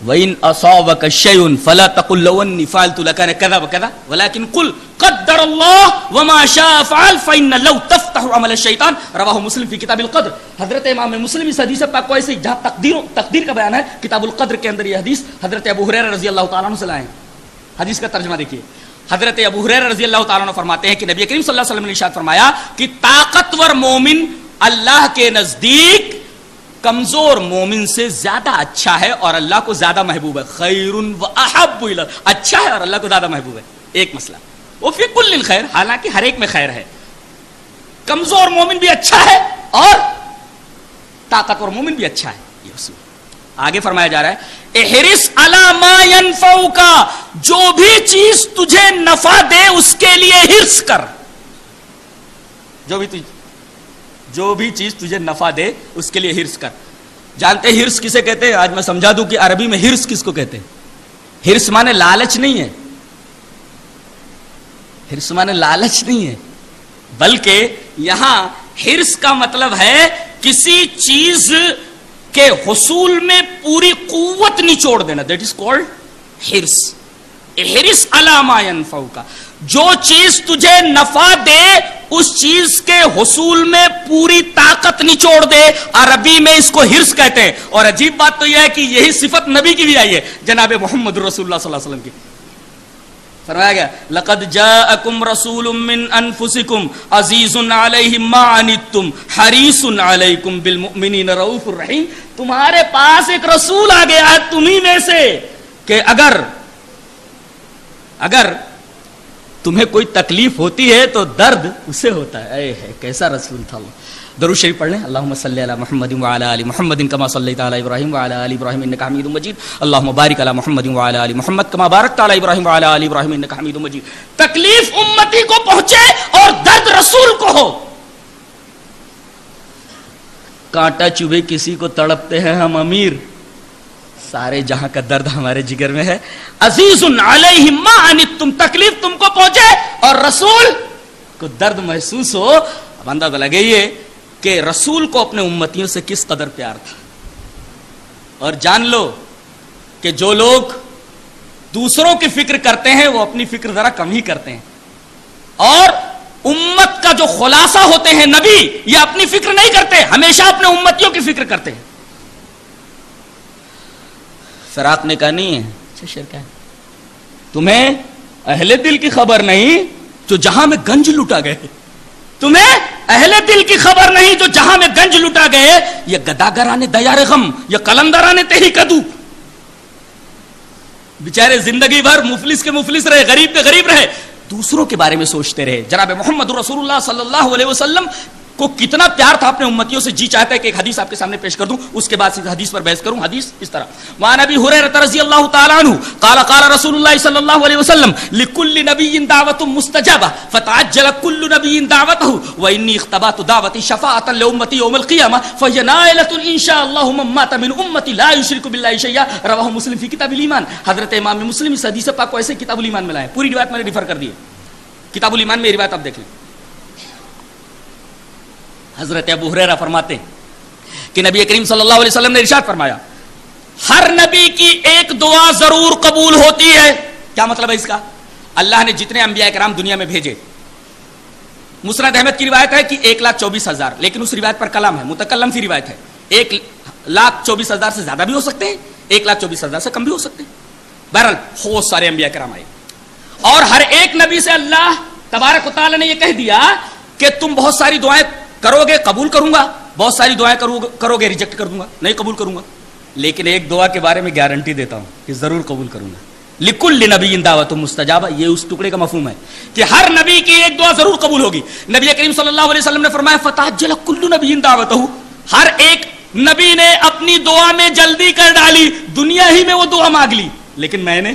وَإِنْ أَصَابَكَ شَيْءٌ فَلَا تَقُلْ لَوْ أَنِّي فَعَلْتُ لَكَانَ كَذَا وَكَذَا وَلَكِنْ قُلْ قَدَّرَ اللَّهُ وَمَا شَاءَ فَعَلَ فَإِنَّ لَوْ تَفْتَحُ عَمَلَ الشَّيْطَانِ رواہ مسلم فی کتاب القدر. حضرت امام مسلم اس حدیث پاک کو ایسے جہاں تقدیر کا بیان ہے کتاب القدر کے اندر یہ حدیث حضرت ابو ہریرہ رضی اللہ تعالیٰ عنہ سے لائے ہیں. حدیث کا ترجمہ دیکھیے. حضرت ابو ہریرہ رضی اللہ تعالیٰ عنہ فرماتے ہیں کہ نبی کریم صلی اللہ علیہ وسلم نے ارشاد فرمایا کہ طاقتور مومن اللہ کے نزدیک کمزور مومن سے زیادہ اچھا ہے اور اللہ کو زیادہ محبوب ہے. خیر و احب الی، اچھا ہے اور اللہ کو زیادہ محبوب ہے. ایک مسئلہ وہ فی کل خیر، حالانکہ ہر ایک میں خیر ہے. کمزور مومن بھی اچھا ہے اور طاقتور مومن بھی اچھا ہے. یہ اصول آگے فرمایا جا رہا ہے احرص علی ما ینفعک، جو بھی چیز تجھے نفع دے اس کے لیے حرص کر. جو بھی چیز تجھے نفع دے اس کے لیے حرص کر. جانتے ہیں حرص کسے کہتے ہیں؟ آج میں سمجھا دوں کہ عربی میں حرص کس کو کہتے ہیں. حرص مانے لالچ نہیں ہے، حرص مانے لالچ نہیں ہے، بلکہ یہاں حرص کا مطلب ہے کسی چیز کے حصول میں پوری قوت نچوڑ دینا. دیٹ از کالڈ حرص. احرص علی ما ینفعک، جو چیز تجھے نفع دے اس چیز کے حصول میں پوری طاقت نچوڑ دے. عربی میں اس کو حرص کہتے ہیں. اور عجیب بات تو یہ ہے کہ یہی صفت نبی کی بھی آئی ہے، جناب محمد رسول اللہ صلی اللہ علیہ وسلم کی. فرمایا گیا لقد جاءکم رسول من انفسکم عزیز علیہ ما عنتم حریص علیکم بالمؤمنین رؤوف الرحیم. تمہارے پاس ایک رسول آ گیا ہے تمہیں میں سے کہ اگر تمہیں کوئی تکلیف ہوتی ہے تو درد اسے ہوتا ہے. اے ہے کیسا رسول تھا وہ. درود شریف پڑھ لیں. اللہم صلی علی محمد وعلی آل محمد کما صلیت علی ابراہیم وعلی آل ابراہیم انک حمید مجید. اللہم بارک علی محمد وعلی آل محمد کما بارکت علی ابراہیم وعلی آل ابراہیم انک حمید مجید. تکلیف امتی کو پہنچے اور درد رسول کو ہو. کانٹا چبھے کسی کو تڑپتے ہیں ہم امیر، سارے جہاں کا درد ہمارے جگر میں ہے. عزیز علیہ ما عنتم، تکلیف تم کو پہنچے اور رسول کو درد محسوس ہو. اب اندازہ لگائیے کہ رسول کو اپنے امتیوں سے کس قدر پیار تھا. اور جان لو کہ جو لوگ دوسروں کی فکر کرتے ہیں وہ اپنی فکر ذرا کم ہی کرتے ہیں. اور امت کا جو خلاصہ ہوتے ہیں نبی، یہ اپنی فکر نہیں کرتے، ہمیشہ اپنے امتیوں کی فکر کرتے ہیں. فراق نے کہا نہیں ہے اچھا شیر کیا ہے، تمہیں اہل دل کی خبر نہیں جو جہاں میں گنج لٹا گئے. تمہیں اہل دل کی خبر نہیں جو جہاں میں گنج لٹا گئے. یہ گداگرانے دیار غم، یہ قلندرانے تہی کدو. بیچارے زندگی بھر مفلس کے مفلس رہے، غریب کے غریب رہے، دوسروں کے بارے میں سوچتے رہے. جناب محمد رسول اللہ صلی اللہ علیہ وسلم کو کتنا پیار تھا اپنے امتیوں سے. جی چاہتا ہے کہ ایک حدیث آپ کے سامنے پیش کر دوں، اس کے بعد اس حدیث پر بحث کروں. حدیث اس طرح وعن ابی ہریرہ رضی اللہ تعالی عنہ قال قال رسول اللہ صلی اللہ علیہ وسلم لكل نبی دعوت مستجابہ فتعجل كل نبی دعوته وانی اختبات دعوتی شفاعۃ لامتی یوم القیامہ فهي نائلۃ ان شاء اللہ من مات من امتی لا یشرک باللہ شیئا. رواہ مسلم فی کتاب الایمان. حضرت امام مسلم اس حدیث پاک کو ایسے کتاب الایمان میں لائے. پوری روایت میں نے ریفر کر دی ہے، کتاب الایمان میں روایت آپ دیکھ لیں. حضرت ابو ہریرہ فرماتے ہیں کہ نبی کریم صلی اللہ علیہ وسلم نے ارشاد فرمایا ہر نبی کی ایک دعا ضرور قبول ہوتی ہے. کیا مطلب ہے اس کا؟ اللہ نے جتنے انبیاء کرام دنیا میں بھیجے، مسند احمد کی روایت ہے کہ 1,24,000، لیکن اس روایت پر کلام ہے، متکلم فی روایت ہے. 1,24,000 سے زیادہ بھی ہو سکتے ہیں، 1,24,000 سے کم بھی ہو سکتے ہیں. بہرحال بہت سارے انبیاء کرام آئے اور ہر ایک نبی سے اللہ تبارک و تعالی نے یہ کہہ دیا کہ تم بہت ساری دعائیں کرو گے قبول کروں گا، بہت ساری دعائیں کرو گے ریجیکٹ کر دوں گا، نہیں قبول کروں گا. لیکن ایک دعا کے بارے میں گارنٹی دیتا ہوں کہ ضرور قبول کروں گا. لکل نبی دعوت مستجابہ، یہ اس ٹکڑے کا مفہوم ہے کہ ہر نبی کی ایک دعا ضرور قبول ہوگی. نبی کریم صلی اللہ علیہ وسلم نے فرمایا فتعجل کل نبی دعوتہ، ہر ایک نبی نے اپنی دعا میں جلدی کر ڈالی، دنیا ہی میں وہ دعا مانگ لی. لیکن میں نے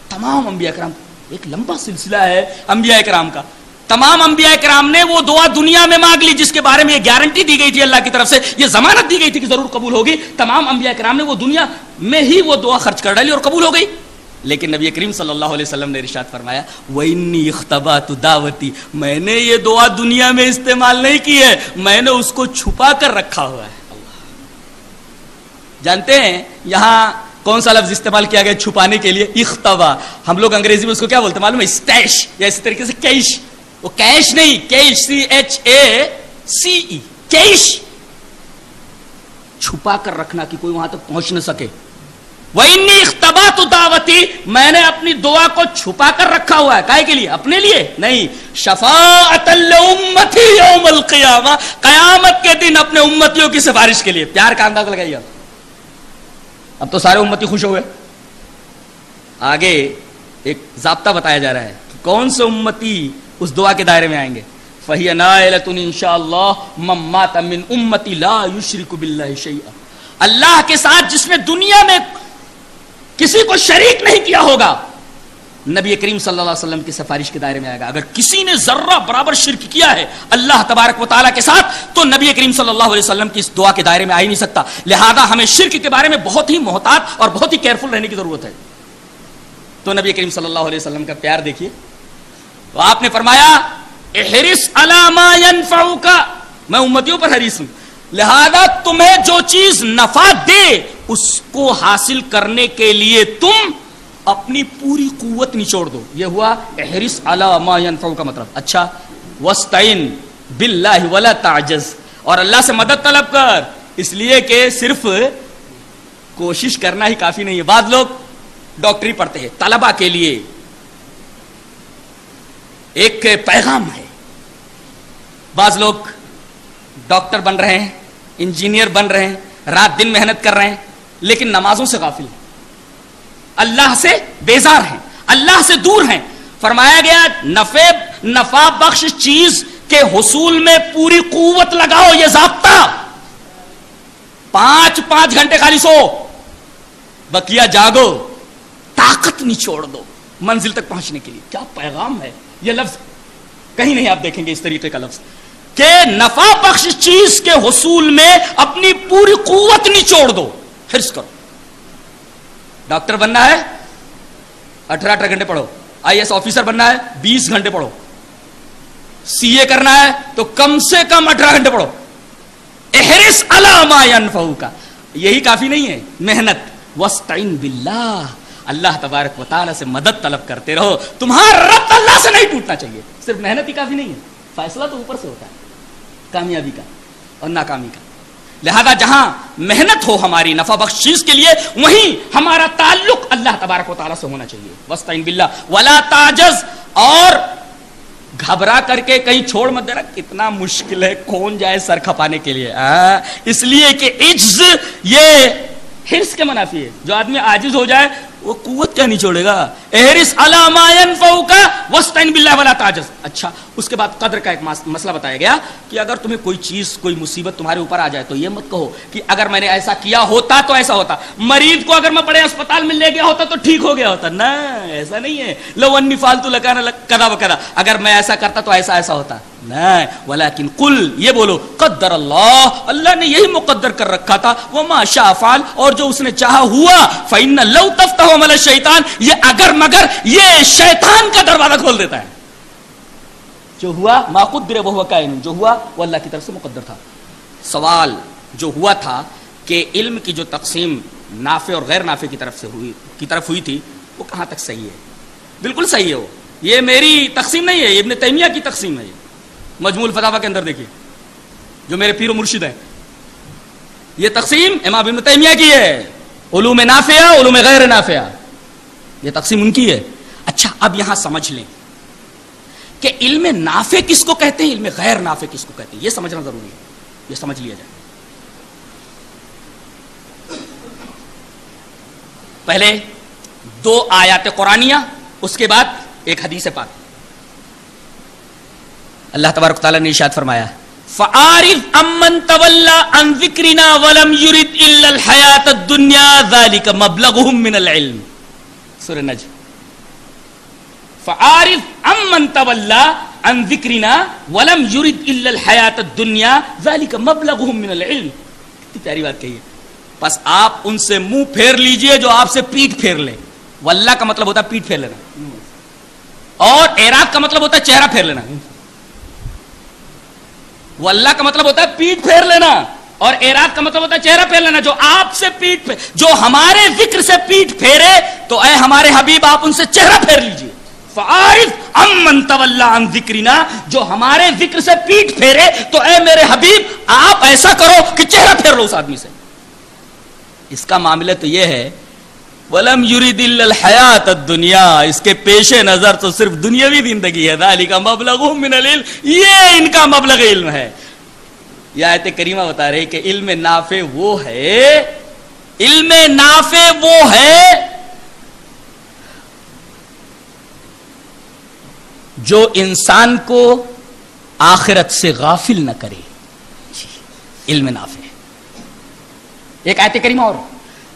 تمام انبیاء کرام، ایک لمبا سلسلہ ہے انبیاء کرام کا، تمام انبیاء کرام نے وہ دعا دنیا میں مانگ لی جس کے بارے میں یہ گارنٹی دی گئی تھی اللہ کی طرف سے، یہ ضمانت دی گئی تھی کہ ضرور قبول ہوگی. تمام انبیاء کرام نے وہ دنیا میں ہی وہ دعا خرچ کر ڈالی اور قبول ہو گئی. لیکن نبی کریم صلی اللہ علیہ وسلم نے ارشاد فرمایا وَإِنِّي اخْتَبَأْتُ دعوتی، میں نے یہ دعا دنیا میں استعمال نہیں کی ہے، میں نے اس کو چھپا کر رکھا ہوا ہے. جانتے ہیں یہاں کون سا لفظ استعمال کیا گیا چھپانے کے لیے؟ اختبا. ہم لوگ انگریزی میں اس کو کیا بولتے ہیں معلوم ہے؟ اسٹیش، یا اسی طریقے سے کیش. وہ کیش نہیں، کیش CHACE، کیش، چھپا کر رکھنا کہ کوئی وہاں تک پہنچ نہ سکے. وَإِنِّي اخْتَبَأْتُ دعوتی، میں نے اپنی دعا کو چھپا کر رکھا ہوا ہے. کائے کے لیے؟ اپنے لیے نہیں. شفاعۃ لأمتی یوم القیامہ، قیامت کے دن اپنے امتیوں کی سفارش کے لیے. پیار کا انداز لگائیے. اب تو سارے امتی خوش ہوئے. آگے ایک ضابطہ بتایا جا رہا ہے کہ کون سے امتی اس دعا کے دائرے میں آئیں گے. فَهِيَ نَائِلَةٌ إِن شَاء اللَّهُ مَن مَّاتَ مِنْ أُمَّتِي لَا يُشْرِكُ بِاللَّهِ شَيْئًا. اللہ کے ساتھ جس میں دنیا میں کسی کو شریک نہیں کیا ہوگا، نبی کریم صلی اللہ علیہ وسلم کی سفارش کے دائرے میں آئے گا. اگر کسی نے ذرہ برابر شرک کیا ہے اللہ تبارک و تعالیٰ کے ساتھ تو نبی کریم صلی اللہ علیہ وسلم کی اس دعا کے دائرے میں آ ہی نہیں سکتا. لہذا ہمیں شرک کے بارے میں بہت ہی محتاط اور بہت ہی کیئرفل رہنے کی ضرورت ہے. تو نبی کریم صلی اللہ علیہ وسلم کا پیار دیکھیے. تو آپ نے فرمایا احرص علی ما ینفعک، میں امتیوں پر حریص ہوں، لہذا تمہیں جو چیز نفع دے اس کو حاصل کرنے کے لیے تم اپنی پوری قوت نچوڑ دو. یہ ہوا احرص علی ما ینفعک کا مطلب. اچھا، واستعن باللہ ولا تعجز، اور اللہ سے مدد طلب کر، اس لیے کہ صرف کوشش کرنا ہی کافی نہیں ہے. بعض لوگ ڈاکٹری پڑھتے ہیں، طلبہ کے لیے ایک پیغام ہے. بعض لوگ ڈاکٹر بن رہے ہیں، انجینئر بن رہے ہیں، رات دن محنت کر رہے ہیں، لیکن نمازوں سے غافل ہیں، اللہ سے بیزار ہیں، اللہ سے دور ہیں. فرمایا گیا نفع بخش چیز کے حصول میں پوری قوت لگاؤ. یہ ضابطہ 5 گھنٹے خالی سو، بقیہ جاگو، طاقت نچوڑ دو منزل تک پہنچنے کے لیے. کیا پیغام ہے یہ لفظ! کہیں نہیں آپ دیکھیں گے اس طریقے کا لفظ کہ نفع بخش چیز کے حصول میں اپنی پوری قوت نچوڑ دو، حرص کرو. ڈاکٹر بننا ہے 18 گھنٹے پڑھو، IAS آفیسر بننا ہے 20 گھنٹے پڑھو، CA کرنا ہے تو کم سے کم 18 گھنٹے پڑھو. احرص علی ما ینفعک، یہی کافی نہیں ہے. محنت، واستعن باللہ، اللہ تبارک و تعالیٰ سے مدد طلب کرتے رہو. تمہارا ربط اللہ سے نہیں ٹوٹنا چاہیے. صرف محنت ہی کافی نہیں ہے، فیصلہ تو اوپر سے ہوتا ہے کامیابی کا اور ناکامی کا. لہذا جہاں محنت ہو ہماری نفع بخش چیز کے لیے، وہیں ہمارا تعلق اللہ تبارک و تعالیٰ سے ہونا چاہیے. واستعن باللہ ولا تعجز، اور گھبرا کر کے کہیں چھوڑ مت دینا. کتنا مشکل ہے، کون جائے سر کھپانے کے لیے. اس لیے کہ عجز یہ حرص کے منافی ہے. جو آدمی عاجز ہو جائے وہ قوت کیا نہیں چھوڑے گا. احرص علی ما ینفعک واستعن باللہ ولا تعجز. اچھا، اس کے بعد قدر کا ایک مسئلہ بتایا گیا کہ اگر تمہیں کوئی چیز، کوئی مصیبت تمہارے اوپر آ جائے تو یہ مت کہو کہ اگر میں نے ایسا کیا ہوتا تو ایسا ہوتا. مریض کو اگر میں بڑے اسپتال میں لے گیا ہوتا تو ٹھیک ہو گیا ہوتا. نہ، ایسا نہیں ہے. لو انی فعلت لکان کذا وکذا، اگر میں ایسا کرتا تو ایسا ایسا ہوتا. نہیں، ولیکن قل، یہ بولو قدر اللہ، اللہ نے یہی مقدر کر رکھا تھا. وما شاء فعل، اور جو اس نے چاہا ہوا. فإن لو تفتح عمل الشیطان، یہ اگر مگر یہ شیطان کا دروازہ کھول دیتا ہے. جو ہوا ما قدر وهو کائن، جو ہوا وہ اللہ کی طرف سے مقدر تھا. سوال جو ہوا تھا کہ علم کی جو تقسیم نافع اور غیر نافع کی طرف ہوئی تھی، وہ کہاں تک صحیح ہے؟ بالکل صحیح ہے. وہ یہ میری تقسیم نہیں ہے، یہ ابن تیمیہ کی تقسیم ہے. مجموع الفتاوی کے اندر دیکھیے، جو میرے پیر و مرشد ہیں، یہ تقسیم امام ابن تیمیہ کی ہے. علوم نافعہ، علوم غیر نافعہ، یہ تقسیم ان کی ہے. اچھا، اب یہاں سمجھ لیں کہ علم نافع کس کو کہتے ہیں، علم غیر نافع کس کو کہتے ہیں. یہ سمجھنا ضروری ہے، یہ سمجھ لیا جائے. پہلے 2 آیات قرآنیہ، اس کے بعد ایک حدیث پاک. اللہ تبارک تعالیٰ نے ارشاد فرمایا فَأَعْرِضْ عَمَّنْ تَوَلَّىٰ عَنْ ذِكْرِنَا وَلَمْ يُرِدْ إِلَّا الْحَيَاةَ الدُّنْيَا ذَلِكَ مَبْلَغُهُم مِّنَ الْعِلْمِ. سورہ نجم. فَأَعْرِضْ عَمَّنْ تَوَلَّىٰ عَنْ ذِكْرِنَا وَلَمْ يُرِدْ إِلَّا الْحَيَاةَ الدُّنْيَا ذَلِكَ مَبْلَغُهُم مِّنَ الْعِلْمِ. کتنی پیاری بات کہی ہے. بس آپ ان سے منہ پھیر لیجئے جو آپ سے پیٹھ پھیر لیں. واللہ کا مطلب ہوتا ہے پیٹ پھیر لینا, اور اعراض کا مطلب ہوتا ہے چہرہ پھیر لینا. واللہ کا مطلب ہوتا ہے پیٹ پھیر لینا, اور اعراض کا مطلب ہوتا ہے چہرہ پھیر لینا. جو آپ سے جو ہمارے ذکر سے پیٹ پھیرے تو اے ہمارے حبیب آپ ان سے چہرہ پھیر لیجئے. فَعَارِفْ عَمَّنْ تَوَلَّى عَنْ ذِكْرِنَا, جو ہمارے ذکر سے پیٹ پھیرے تو اے میرے حبیب آپ ایسا کرو کہ چہرہ پھیر لو اس آدمی سے. اس کا معاملہ تو یہ ہے وَلَمْ يُرِدِ إِلَّا الْحَيَاةَ الدُّنْيَا, اس کے پیش نظر تو صرف دنیاوی زندگی ہے. ذَلِكَ مَبْلَغُهُم مِّنَ الْعِلْمِ, یہ ان کا مبلغ علم ہے. یہ آیت کریمہ بتا رہے کہ علم نافع وہ ہے, علم نافع وہ ہے جو انسان کو آخرت سے غافل نہ کرے. علم نافع. ایک آیت کریمہ اور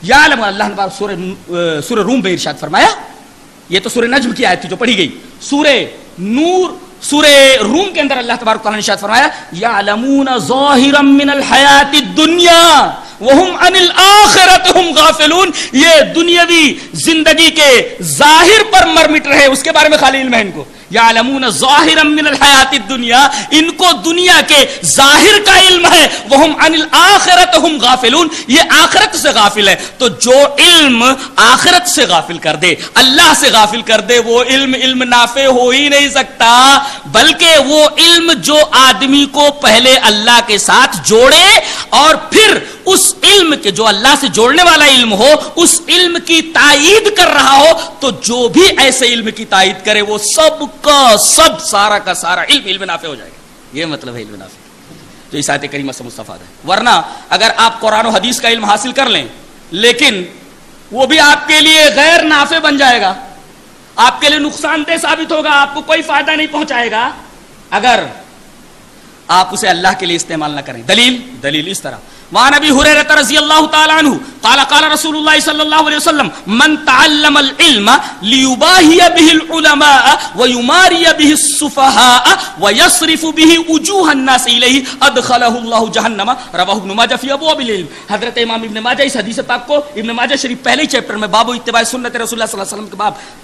یعلم, اللہ نے سورہ روم میں ارشاد فرمایا, یہ تو سورہ نجم کی آیت تھی جو پڑھی گئی. سورہ روم کے اندر اللہ تبارک تعالیٰ نے ارشاد فرمایا یعلمون ظاہرا من الحیات الدنیا وہم عن الآخرۃ ہم غافلون. یہ دنیاوی زندگی کے ظاہر پر مرمٹ رہے, اس کے بارے میں خالی علم ہے ان کو. یعلمون ظاہرا من الحیات الدنیا, ان کو دنیا کے ظاہر کا علم ہے. وہم عن الآخرۃ ہم غافلون, یہ آخرت سے غافل ہے. تو جو علم آخرت سے غافل کر دے, اللہ سے غافل کر دے, وہ علم نافع ہو ہی نہیں سکتا. بلکہ وہ علم جو آدمی کو پہلے اللہ کے ساتھ جوڑے اور پھر اس علم کے جو اللہ سے جوڑنے والا علم ہو اس علم کی تائید کر رہا ہو, تو جو بھی ایسے علم کی تائید کرے وہ سب کا سب سارا کا سارا علم نافع ہو جائے گا. یہ مطلب ہے علم نافع جو اس آیت کریمہ سے مستفاد ہے. ورنہ اگر آپ قرآن و حدیث کا علم حاصل کر لیں لیکن وہ بھی آپ کے لیے غیر نافع بن جائے گا, آپ کے لیے نقصان دہ ثابت ہوگا, آپ کو کوئی فائدہ نہیں پہنچائے گا اگر آپ اسے اللہ کے لیے استعمال نہ کریں. دلیل اس طرح وعن ابی ہریرہ رضی اللہ تعالی عنہ قال قال رسول اللہ صلی اللہ علیہ وسلم من تعلم العلم لیباہی به العلماء ویماری به السفہاء ویصرف به وجوہ الناس الیہ ادخلہ اللہ جہنم. رواہ ابن ماجہ فی ابواب العلم. حضرت امام ابن ماجہ اس حدیث پاک کو ابن ماجہ شریف پہلے چیپٹر میں باب اتباع سنت رسول اللہ صلی اللہ علیہ وسلم کے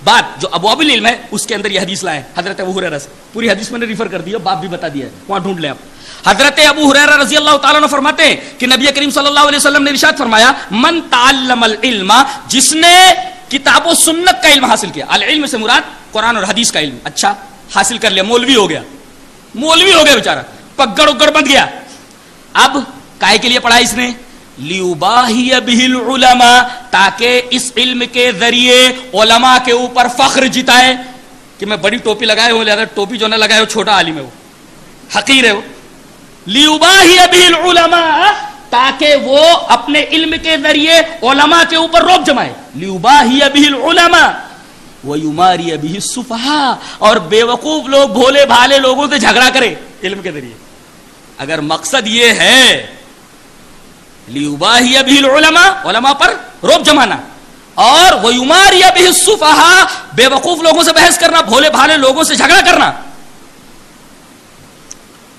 باب جو ابواب العلم ہے اس کے اندر یہ حدیث لائے حضرت ابو ہریرہ سے. پوری حدیث میں نے ریفر کر دی, باب بھی بتا دیا ہے, وہاں ڈھونڈ لیں آپ. حضرت ابو ہریرہ رضی اللہ تعالیٰ عنہ فرماتے ہیں کہ نبی کریم صلی اللہ علیہ وسلم نے ارشاد فرمایا من تعلم العلم, جس نے کتاب و سنت کا علم حاصل کیا. العلم سے مراد قرآن اور حدیث کا علم. اچھا حاصل کر لیا, مولوی ہو گیا بیچارہ, پگڑ اگڑ بند گیا. اب کائے کے لیے پڑھا اس نے؟ لیباہی بہ العلماء, تاکہ اس علم کے ذریعے علماء کے اوپر فخر جتائے کہ میں بڑی ٹوپی لگائے ہوں, لہذا ٹوپی جو نہ لگائے ہو چھوٹا عالم ہے, وہ حقیر ہے. وہ لیباہی بہ العلماء, تاکہ وہ اپنے علم کے ذریعے علماء کے اوپر روب جمائے. لیباہی بہ العلماء ویماری بہ السفہاء, اور بے وقوف لوگ بھولے بھالے لوگوں سے جھگڑا کرے علم کے ذریعے. اگر مقصد یہ ہے لیباہی بہ العلماء, علماء پر روب جمانا, اور ویماری بہ السفہاء, بے وقوف لوگوں سے بحث کرنا, بھولے بھالے لوگوں سے جھگڑا کرنا,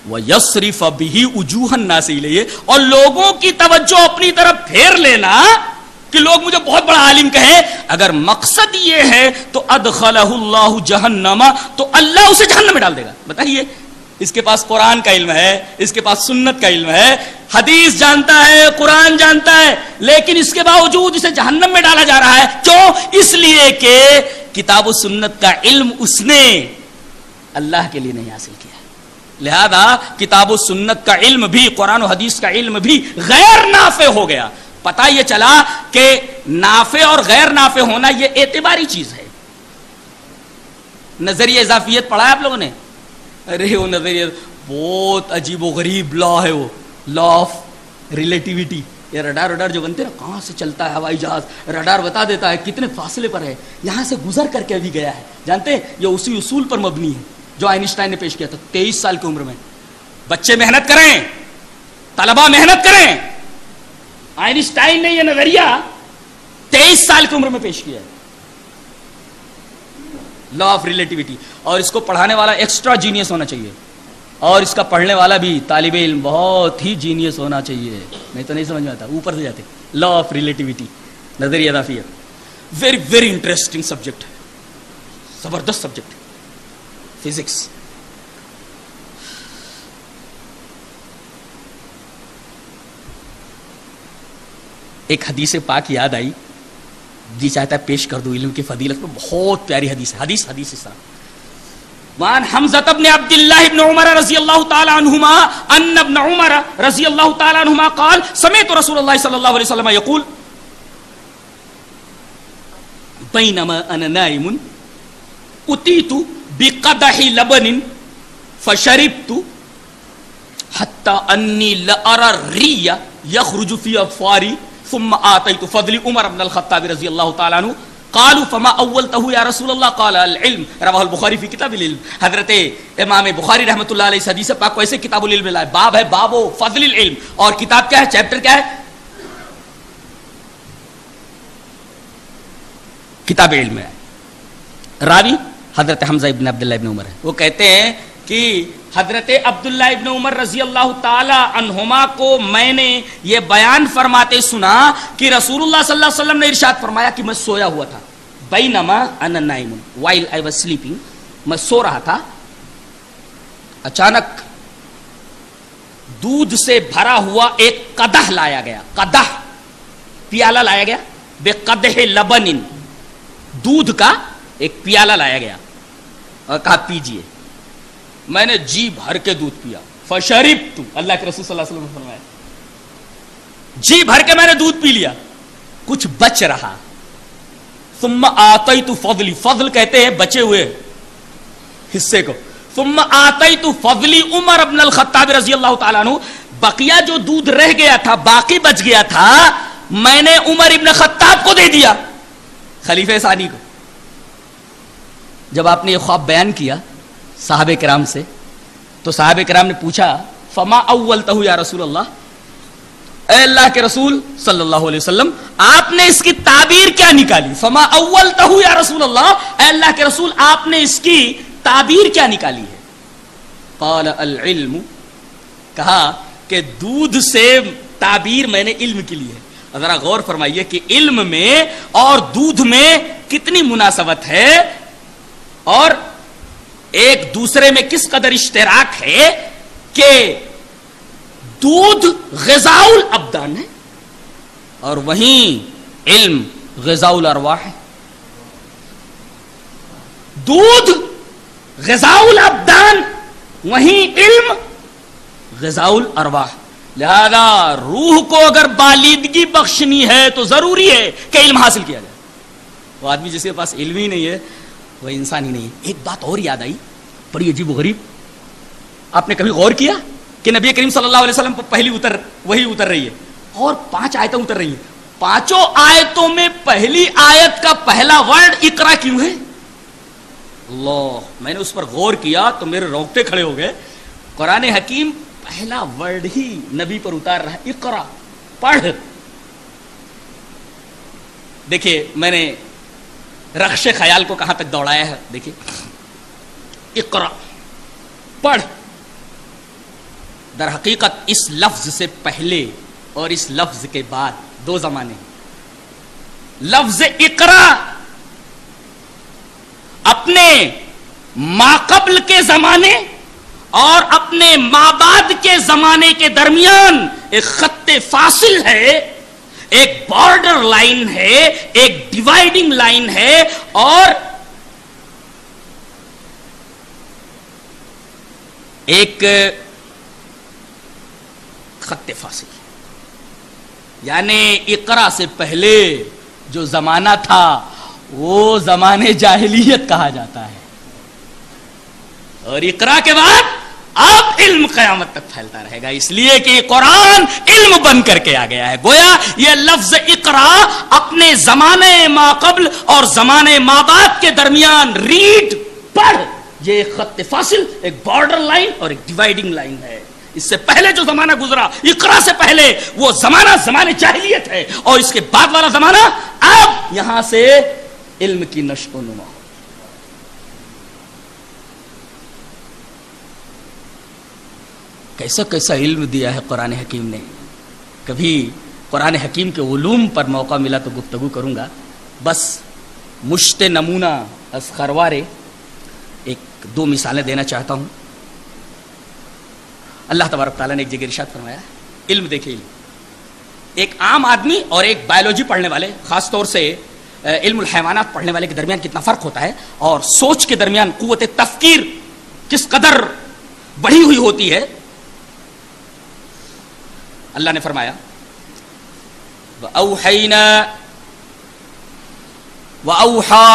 وَيَصْرِفَ بِهِ وُجُوهَ النَّاسِ إِلَيْهِ, اور لوگوں کی توجہ اپنی طرف پھیر لینا کہ لوگ مجھے بہت بڑا عالم کہیں. اگر مقصد یہ ہے تو ادخلہ اللہ جہنم, تو اللہ اسے جہنم میں ڈال دے گا. بتائیے, اس کے پاس قرآن کا علم ہے, اس کے پاس سنت کا علم ہے, حدیث جانتا ہے, قرآن جانتا ہے, لیکن اس کے باوجود اسے جہنم میں ڈالا جا رہا ہے. کیوں؟ اس لیے کہ کتاب و سنت کا علم اس نے اللہ کے لیے نہیں حاصل کیا. لہذا کتاب و سنت کا علم بھی, قرآن و حدیث کا علم بھی غیر نافع ہو گیا. پتہ یہ چلا کہ نافع اور غیر نافع ہونا یہ اعتباری چیز ہے. نظریہ اضافیت پڑھا ہے آپ لوگوں نے؟ ارے وہ نظریہ بہت عجیب و غریب لا ہے, وہ لا آف ریلیٹیوٹی. یہ رڈار جو بنتے ہیں نا, کہاں سے چلتا ہے ہوائی جہاز, رڈار بتا دیتا ہے کتنے فاصلے پر ہے, یہاں سے گزر کر کے ابھی گیا ہے. جانتے ہیں یہ اسی اصول پر مبنی ہے جو آئنسٹائن نے پیش کیا تھا 23 سال کی عمر میں. بچے محنت کریں, طلبہ محنت کریں. آئنسٹائن نے یہ نظریہ 23 سال کی عمر میں پیش کیا ہے, لا آف ریلیٹیوٹی. اور اس کو پڑھانے والا ایکسٹرا جینیس ہونا چاہیے, اور اس کا پڑھنے والا بھی طالب علم بہت ہی جینیس ہونا چاہیے, نہیں تو نہیں سمجھ میں آتا, اوپر سے جاتے. لا آف ریلیٹیوٹی, نظریہ اضافیت. ویری ویری انٹرسٹنگ سبجیکٹ ہے, زبردست سبجیکٹ ہے فزکس. ایک حدیث پاک یاد آئی, جی چاہتا ہے پیش کر دوں علم کی فضیلت میں, بہت پیاری حدیث ہے. حدیث اس طرح, وعن حمزة بن عبد الله بن عمر رضي الله تعالى عنهما ان ابن عمر رضي الله تعالى عنهما قال سمعت رسول الله صلى الله عليه وسلم يقول بينما انا نائم اتيت بقدح لبن فشربت حتى اني لارى الري يخرج في اظفاري ثم آتيت فضل عمر بن الخطاب رضي الله تعالى عنه قالوا فما اولته يا رسول الله قال العلم رواه البخاري في كتاب العلم. حضرت امام بخاری رحمۃ اللہ علیہ حدیث پاک کو ایسے کتاب العلم لائے, باب ہے باب فضل العلم, اور کتاب کیا ہے, چیپٹر کیا ہے, کتاب علم ہے. راوی حضرت حمزہ ابن عبداللہ ابن عمر ہے. وہ کہتے ہیں کہ حضرت عبداللہ ابن عمر رضی اللہ تعالی عنہما کو میں نے یہ بیان فرماتے سنا کہ رسول اللہ صلی اللہ علیہ وسلم نے ارشاد فرمایا کہ میں سویا ہوا تھا, بینما انا نائم, while I was sleeping, میں سو رہا تھا, اچانک دودھ سے بھرا ہوا ایک قدح لایا گیا, قدح پیالہ لایا گیا, بے قدح لبن, دودھ کا ایک پیالہ لایا گیا اور کہا پیجئے. میں نے جی بھر کے دودھ پیا, فشربت, اللہ کے رسول صلی اللہ علیہ وسلم نے فرمایا جی بھر کے میں نے دودھ پی لیا, کچھ بچ رہا, ثم آتیت فضلی, فضل کہتے ہیں بچے ہوئے حصے کو, ثم آتیت فضلی عمر ابن الخطاب رضی اللہ تعالیٰ عنہ, بقیہ جو دودھ رہ گیا تھا, باقی بچ گیا تھا, میں نے عمر ابن خطاب کو دے دیا, خلیفہ ثانی کو. جب آپ نے یہ خواب بیان کیا صحابہ کرام سے, تو صحابہ کرام نے پوچھا فما اولتہ یا رسول اللہ, اے اللہ کے رسول صلی اللہ علیہ وسلم آپ نے اس کی تعبیر کیا نکالی, فما اولتہ یا رسول اللہ, اے اللہ کے رسول آپ نے اس کی تعبیر کیا نکالی ہے. قال العلم, کہا کہ دودھ سے تعبیر میں نے علم کی لی ہے. ذرا غور فرمائیے کہ علم میں اور دودھ میں کتنی مناسبت ہے اور ایک دوسرے میں کس قدر اشتراک ہے کہ دودھ غذاء الابدان ہے اور وہیں علم غذاء الارواح ہے. دودھ غذاء الابدان, وہیں علم غذاء الارواح. لہذا روح کو اگر بالیدگی بخشنی ہے تو ضروری ہے کہ علم حاصل کیا جائے. وہ آدمی جس کے پاس علم ہی نہیں ہے وہ انسان ہی نہیں ہے. ایک بات اور یاد آئی, بڑی عجیب و غریب, آپ نے کبھی غور کیا کہ نبی کریم صلی اللہ علیہ وسلم پر پہلی وہی اتر رہی ہے اور 5 آیتیں اتر رہی ہیں, 5 آیتوں میں پہلی آیت کا پہلا ورڈ اقرا کیوں ہے؟ اللہ, میں نے اس پر غور کیا تو میرے رونگٹے کھڑے ہو گئے. قرآن حکیم پہلا ورڈ ہی نبی پر اتار رہا ہے, اقرا, پڑھ. دیکھیے میں نے رخش خیال کو کہاں تک دوڑایا ہے, دیکھیے اقرا, پڑھ. در حقیقت اس لفظ سے پہلے اور اس لفظ کے بعد 2 زمانے. لفظ اقرا اپنے ماقبل کے زمانے اور اپنے مابعد کے زمانے کے درمیان ایک خط فاصل ہے, ایک بارڈر لائن ہے, ایک ڈیوائڈنگ لائن ہے اور ایک خط فاصل. یعنی اقرا سے پہلے جو زمانہ تھا وہ زمانے جاہلیت کہا جاتا ہے, اور اقرا کے بعد اب علم قیامت تک پھیلتا رہے گا, اس لیے کہ قرآن علم بن کر کے آ گیا ہے. گویا یہ لفظ اقرا اپنے زمانے ما قبل اور زمانے ما بعد کے درمیان, ریڈ, پڑھ, یہ ایک خط فاصل, ایک بارڈر لائن اور ایک ڈیوائڈنگ لائن ہے. اس سے پہلے جو زمانہ گزرا اقرا سے پہلے وہ زمانہ زمانے جاہلیت ہے, اور اس کے بعد والا زمانہ اب یہاں سے علم کی نشو و نما. کیسا کیسا علم دیا ہے قرآن حکیم نے. کبھی قرآن حکیم کے علوم پر موقع ملا تو گفتگو کروں گا, بس مشت نمونہ از خروارے ایک دو مثالیں دینا چاہتا ہوں. اللہ تبارک تعالیٰ نے ایک جگہ ارشاد فرمایا, علم دیکھیں, علم ایک عام آدمی اور ایک بایولوجی پڑھنے والے, خاص طور سے علم الحیوانات پڑھنے والے کے درمیان کتنا فرق ہوتا ہے, اور سوچ کے درمیان قوت تفکیر کس قدر بڑھی ہوئی ہوتی ہے. اللہ نے فرمایا وَأَوْحَى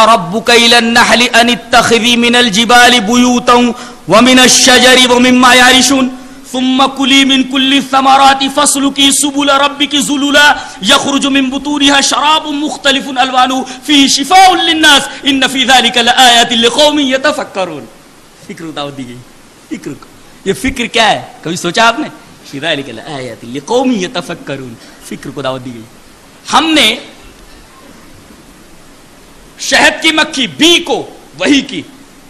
رَبُّكَ إِلَى النَّحْلِ أَنِ اتَّخِذِي مِنَ الْجِبَالِ بُيُوتًا وَمِنَ الشَّجَرِ وَمِمَّا يَعْرِشُونَ ثُمَّ كُلِي مِن كُلِّ الثَّمَرَاتِ فَاسْلُكِي سُبُلَ رَبِّكِ ذُلُلًا يَخْرُجُ مِن بُطُونِهَا شَرَابٌ مُخْتَلِفٌ أَلْوَانُهُ فِيهِ شِفَاءٌ لِلنَّاسِ إِنَّ فِي ذَلِكَ لَآيَاتٍ لِقَوْمٍ يَتَفَكَّرُونَ. فکر دعوت دی گئی. فکر کو, یہ فکر کیا ہے, کبھی سوچا آپ نے؟ فِي ذَلِكَ لَآيَاتٍ لِقَوْمٍ يَتَفَكَّرُونَ. فکر کو دعوت دی گئی. ہم نے شہد کی مکھی بی کو وہی کی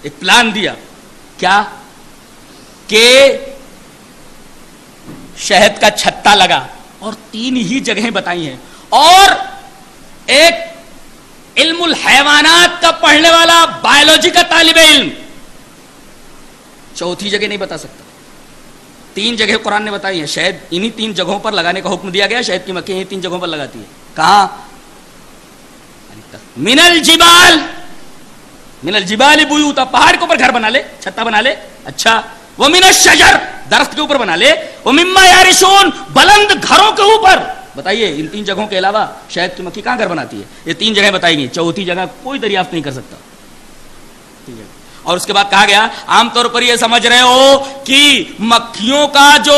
ایک پلان دیا, کیا کہ شہد کا چھتا لگا, اور 3 ہی جگہیں بتائی ہیں, اور ایک علم الحیوانات کا پڑھنے والا بایولوجی کا طالب علم چوتھی جگہ نہیں بتا سکتا. 3 جگہ قرآن نے بتائی ہیں. شہد انہی 3 جگہوں پر لگانے کا حکم دیا گیا. شہد کی مکھی انہی 3 جگہوں پر لگاتی ہے. کہاں؟ من الجبال, من الجبال بیوتا, پہاڑ کے اوپر گھر بنا لے, چھتا بنا لے. اچھا, ومن الشجر, درخت کے اوپر بنا لے. ومما یعرشون, بلند گھروں کے اوپر. بتائیے ان 3 جگہوں کے علاوہ شہد کی مکھی کہاں گھر بناتی ہے؟ یہ 3 جگہیں بتائی گئی. چوتھی جگہ کوئی دریافت نہیں کر سکتا. اور اس کے بعد کہا گیا, عام طور پر یہ سمجھ رہے ہو کہ مکھیوں کا جو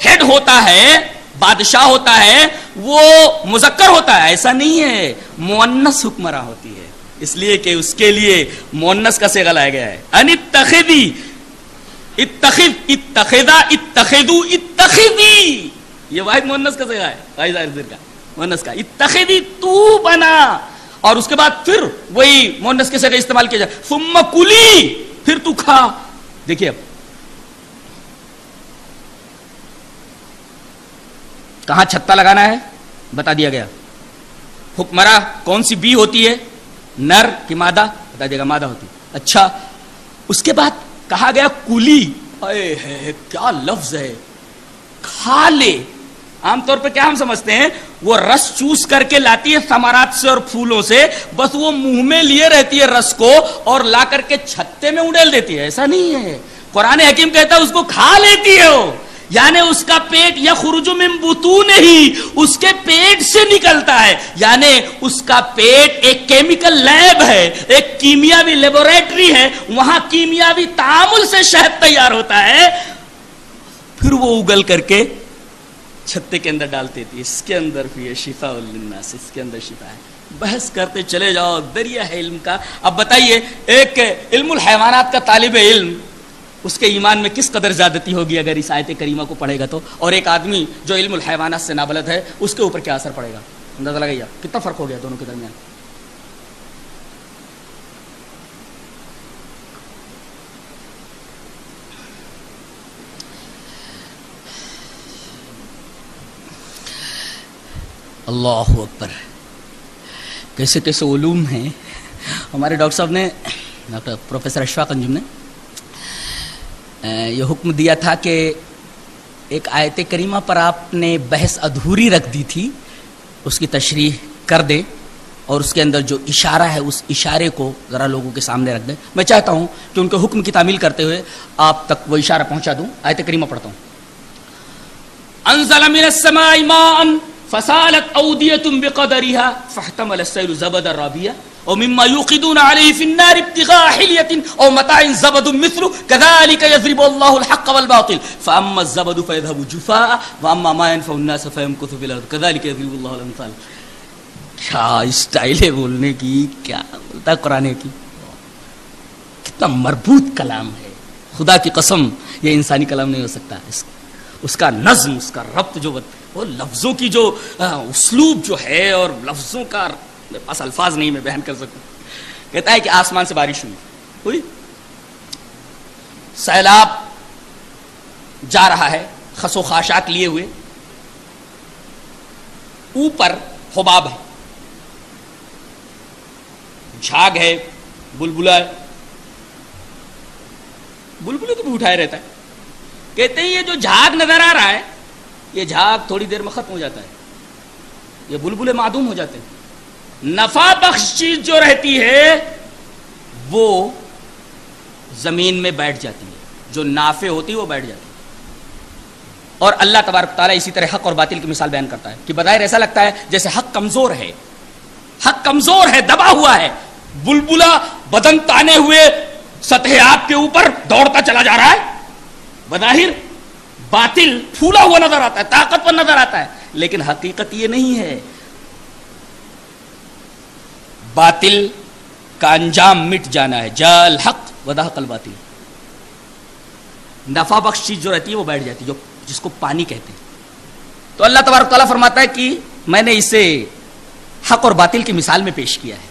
ہیڈ ہوتا ہے, بادشاہ ہوتا ہے, وہ مذکر ہوتا ہے. ایسا نہیں ہے, مؤنث حکمراں ہوتی ہے, اس لیے کہ اس کے لیے مؤنث کا صیغہ لایا گیا ہے. ان اتخذی, اتخذ, اتخذا, اتخذو, اتخذی, یہ واحد مؤنث کا صیغہ ہے, واحد ظاہر کا مؤنث کا. اتخذی, تو بنا, اور اس کے بعد پھر وہی مؤنث کے صیغہ استعمال کیا جائے. ثم کلی, پھر تو کھا. دیکھیے اب کہاں چھتا لگانا ہے بتا دیا گیا. حکمراں کون سی بی ہوتی ہے, نر کی مادہ, بتا دیا گیا مادہ ہوتی. اچھا, اس کے بعد کہا گیا کلی. اے کیا لفظ ہے, کھا لے. عام طور پہ کیا ہم سمجھتے ہیں, وہ رس چوس کر کے لاتی ہے ثمرات سے اور پھولوں سے, بس وہ منہ میں لیے رہتی ہے رس کو اور لا کر کے چھتے میں اڈیل دیتی ہے. ایسا نہیں ہے. قرآن حکیم کہتا ہے اس کو کھا لیتی ہے وہ, یعنی اس کا پیٹ یخرج من بطونہی, اس کے پیٹ سے نکلتا ہے. یعنی اس کا پیٹ ایک کیمیکل لیب ہے, ایک کیمیاوی لیبوریٹری ہے, وہاں کیمیاوی تعامل سے شہد تیار ہوتا ہے, پھر وہ اگل کر کے چھتے کے اندر ڈالتے تھی. اس کے اندر بھی شفاء للناس, اس کے اندر شفا ہے. بحث کرتے چلے جاؤ, دریا ہے علم کا. اب بتائیے ایک علم الحیوانات کا طالب علم, اس کے ایمان میں کس قدر زیادتی ہوگی اگر اس آیت کریمہ کو پڑھے گا تو, اور ایک آدمی جو علم الحیوانات سے نابلد ہے اس کے اوپر کیا اثر پڑے گا. اندازہ لگائیے کتنا فرق ہو گیا دونوں کے درمیان. اللہ اکبر, کیسے کیسے علوم ہیں. ہمارے ڈاکٹر صاحب نے, ڈاکٹر پروفیسر اشفاق انجم نے یہ حکم دیا تھا کہ ایک آیت کریمہ پر آپ نے بحث ادھوری رکھ دی تھی, اس کی تشریح کر دیں اور اس کے اندر جو اشارہ ہے اس اشارے کو ذرا لوگوں کے سامنے رکھ دیں. میں چاہتا ہوں کہ ان کے حکم کی تعمیل کرتے ہوئے آپ تک وہ اشارہ پہنچا دوں. آیت کریمہ پڑھتا ہوں. انزل من السماء ماء فسالت اودية بقدرها فاحتمل السيل زبدا رابيا ومما يوقدون عليه في النار ابتغاء حلية او متاع زبد مثله كذلك يضرب الله الحق والباطل فاما الزبد فيذهب جفاء واما ما ينفع الناس فيمكث في الارض كذلك يضرب الله الامثال. کیا اسٹائل ہے بولنے کی, کیا بولتا ہے قرآن کی, کتنا مربوط کلام ہے. خدا کی قسم یہ انسانی کلام نہیں ہو سکتا. اس کا نظم, اس کا ربط, جو وہ لفظوں کی جو اسلوب جو ہے, اور لفظوں کا میرے پاس الفاظ نہیں میں بیان کر سکوں. کہتا ہے کہ آسمان سے بارش ہوئی, سیلاب جا رہا ہے خس و خاشاک لیے ہوئے, اوپر حباب ہے, جھاگ ہے، بلبلا ہے، بلبلے کو بھی اٹھائے رہتا ہے. کہتے ہیں یہ جو جھاگ نظر آ رہا ہے یہ جھاگ تھوڑی دیر میں ختم ہو جاتا ہے، یہ بلبلے معدوم ہو جاتے ہیں. نفع بخش چیز جو رہتی ہے وہ زمین میں بیٹھ جاتی ہے، جو نافع ہوتی ہے وہ بیٹھ جاتی ہے. اور اللہ تبارک تعالیٰ اسی طرح حق اور باطل کی مثال بیان کرتا ہے کہ بظاہر ایسا لگتا ہے جیسے حق کمزور ہے، حق کمزور ہے، دبا ہوا ہے. بلبلا بدن تانے ہوئے سطح آب کے اوپر دوڑتا چلا جا رہا ہے، بظاہر باطل پھولا ہوا نظر آتا ہے، طاقتور نظر آتا ہے، لیکن حقیقت یہ نہیں ہے. باطل کا انجام مٹ جانا ہے. جاء الحق وزهق الباطل. نفع بخش چیز جو رہتی ہے وہ بیٹھ جاتی ہے، جس کو پانی کہتے ہیں. تو اللہ تبارک تعالیٰ فرماتا ہے کہ میں نے اسے حق اور باطل کی مثال میں پیش کیا ہے.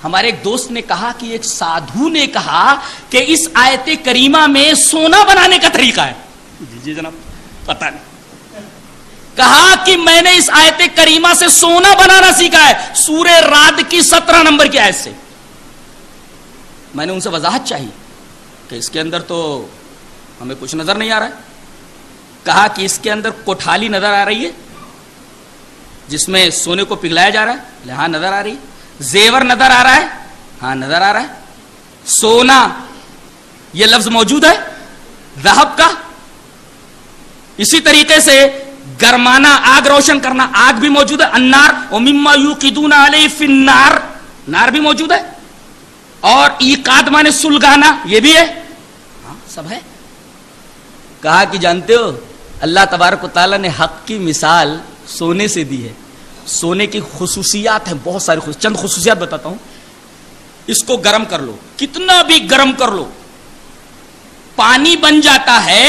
ہمارے ایک دوست نے کہا کہ ایک سادھو نے کہا کہ اس آیت کریمہ میں سونا بنانے کا طریقہ ہے. جی جناب پتہ نہیں. کہا کہ میں نے اس آیت کریمہ سے سونا بنانا سیکھا ہے، سورہ رعد کی 17 نمبر کی آیت سے. میں نے ان سے وضاحت چاہی کہ اس کے اندر تو ہمیں کچھ نظر نہیں آ رہا ہے. کہا کہ اس کے اندر کوٹھالی نظر آ رہی ہے جس میں سونے کو پگھلایا جا رہا ہے، ہاں نظر آ رہی ہے. زیور نظر آ رہا ہے، ہاں نظر آ رہا ہے. سونا یہ لفظ موجود ہے ذہب کا. اسی طریقے سے گرمانا، آگ روشن کرنا، آگ بھی موجود ہے. النار ومما یوقدون علیہ فی النار، نار بھی موجود ہے. اور ایقاد مانے سلگانا، یہ بھی ہے. ہاں سب ہے. کہا کہ جانتے ہو اللہ تبارک و تعالیٰ نے حق کی مثال سونے سے دی ہے. سونے کی خصوصیات ہیں بہت ساری، چند خصوصیات بتاتا ہوں. اس کو گرم کر لو، کتنا بھی گرم کر لو پانی بن جاتا ہے،